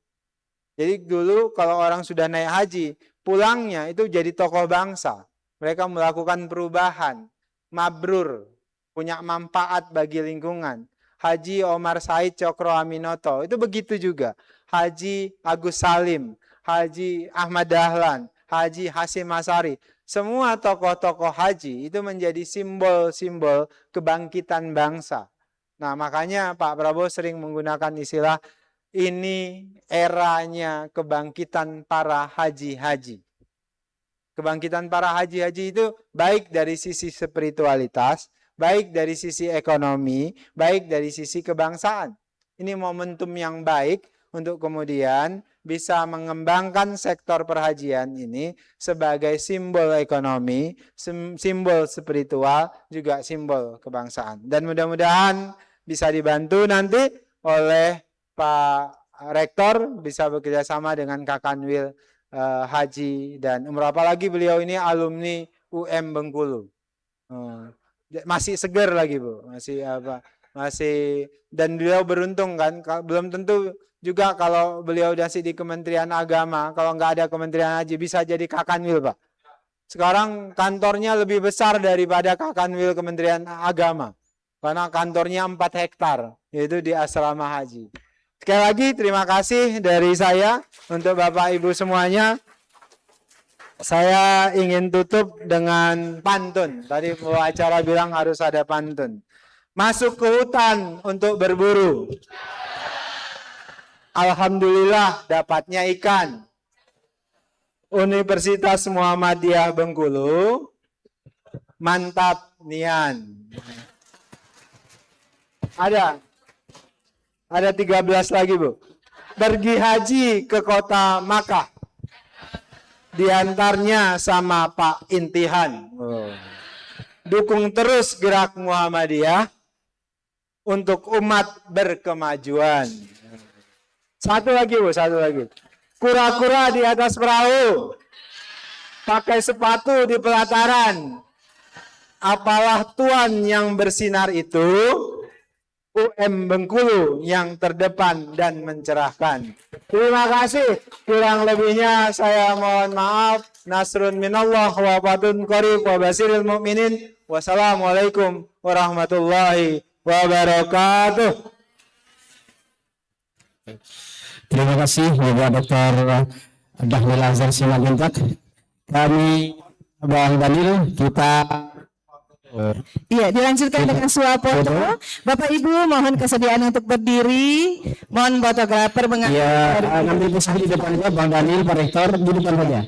Speaker 4: Jadi dulu kalau orang sudah naik haji, pulangnya itu jadi tokoh bangsa. Mereka melakukan perubahan, mabrur, punya manfaat bagi lingkungan. Haji Omar Said Cokro Aminoto, itu begitu juga. Haji Agus Salim, Haji Ahmad Dahlan, Haji Hasyim Asy'ari. Semua tokoh-tokoh haji itu menjadi simbol-simbol kebangkitan bangsa. Nah, makanya Pak Prabowo sering menggunakan istilah ini eranya kebangkitan para haji-haji. Kebangkitan para haji-haji itu baik dari sisi spiritualitas, baik dari sisi ekonomi, baik dari sisi kebangsaan. Ini momentum yang baik untuk kemudian bisa mengembangkan sektor perhajian ini sebagai simbol ekonomi, simbol spiritual, juga simbol kebangsaan. Dan mudah-mudahan bisa dibantu nanti oleh Pak Rektor, bisa bekerja sama dengan Kakanwil Haji dan Umroh. Apalagi beliau ini alumni UM Bengkulu. Masih segar lagi, Bu. Masih dan beliau beruntung kan, belum tentu juga kalau beliau masih di Kementerian Agama, kalau nggak ada Kementerian Haji bisa jadi Kakanwil, Pak. Sekarang kantornya lebih besar daripada Kakanwil Kementerian Agama. Karena kantornya 4 hektar, yaitu di asrama haji. Sekali lagi terima kasih dari saya untuk Bapak Ibu semuanya. Saya ingin tutup dengan pantun. Tadi acara bilang harus ada pantun. Masuk ke hutan untuk berburu. Alhamdulillah dapatnya ikan. Universitas Muhammadiyah Bengkulu. Mantap nian. Ada 13 lagi, Bu. Pergi haji ke kota Makkah. Diantarnya sama Pak Intihan. Dukung terus gerak Muhammadiyah untuk umat berkemajuan. Satu lagi, Bu, satu lagi. Kura-kura di atas perahu. Pakai sepatu di pelataran. Apalah Tuhan yang bersinar itu, UM Bengkulu yang terdepan dan mencerahkan. Terima kasih. Kurang lebihnya saya mohon maaf. Nasrun minallah wa fatun qarib wa basiril mu'minin. Wassalamualaikum warahmatullahi wabarakatuh.
Speaker 1: Terima kasih Bapak Dr. Dhanil Azhar Simanjuntak. Kami Bang Dhanil, kita
Speaker 3: Iya, dilanjutkan dengan swafoto. Bapak Ibu mohon kesediaan untuk berdiri. Mohon fotografer mengambil.
Speaker 1: ya ngambil posisi di depannya Bang Dhanil, Pak Rektor di depan saja.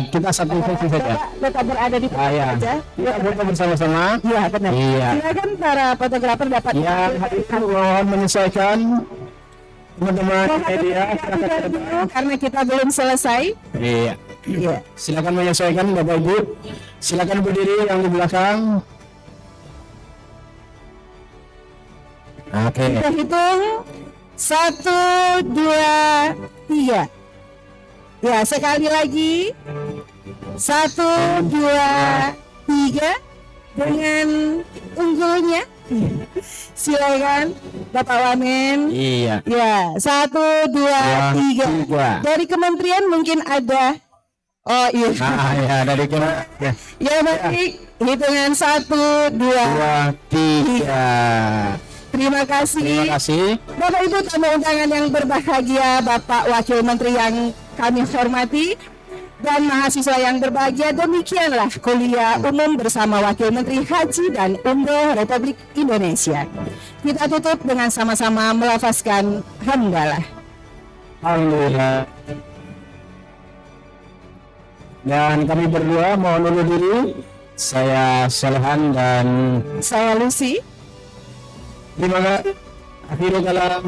Speaker 1: Kita satu sesi saja.
Speaker 3: Tetap berada di depan
Speaker 1: Ya.
Speaker 3: saja.
Speaker 1: Kita foto bersama-sama.
Speaker 3: Iya, benar.
Speaker 1: Iya.
Speaker 3: Silakan para fotografer dapat.
Speaker 1: Yang hadir mohon menyesuaikan teman-teman media.
Speaker 3: Karena kita belum selesai.
Speaker 1: Iya.
Speaker 3: Iya.
Speaker 1: Silakan menyesuaikan Bapak Ibu. Silakan berdiri yang di belakang. Oke.
Speaker 3: Kita hitung 1, 2, 3. Ya, sekali lagi 1, 2, 3 dengan unggulnya. Silakan Bapak Wamen.
Speaker 1: Iya.
Speaker 3: Ya, 1, 2, 3.
Speaker 1: 3.
Speaker 3: Dari kementerian mungkin ada. Oh iya.
Speaker 1: Nah, ya dari kita. Ya.
Speaker 3: Ya baik, hitungan 1, 2,
Speaker 1: 2, 3.
Speaker 3: Terima kasih.
Speaker 1: Terima kasih.
Speaker 3: Bapak Ibu tamu undangan yang berbahagia, Bapak Wakil Menteri yang kami hormati, dan mahasiswa yang berbahagia, demikianlah kuliah umum bersama Wakil Menteri Haji dan Umroh Republik Indonesia. Kita tutup dengan sama-sama melafazkan hamdalah.
Speaker 1: Alhamdulillah. Dan kami berdua mohon undur diri. Saya Salhan dan
Speaker 3: Saya Lucy.
Speaker 1: terima kasih. Akhirul kalam.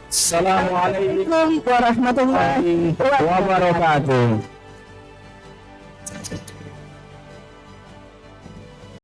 Speaker 1: Assalamualaikum
Speaker 3: Assalamualaikum warahmatullahi wabarakatuh.
Speaker 1: wabarakatuh.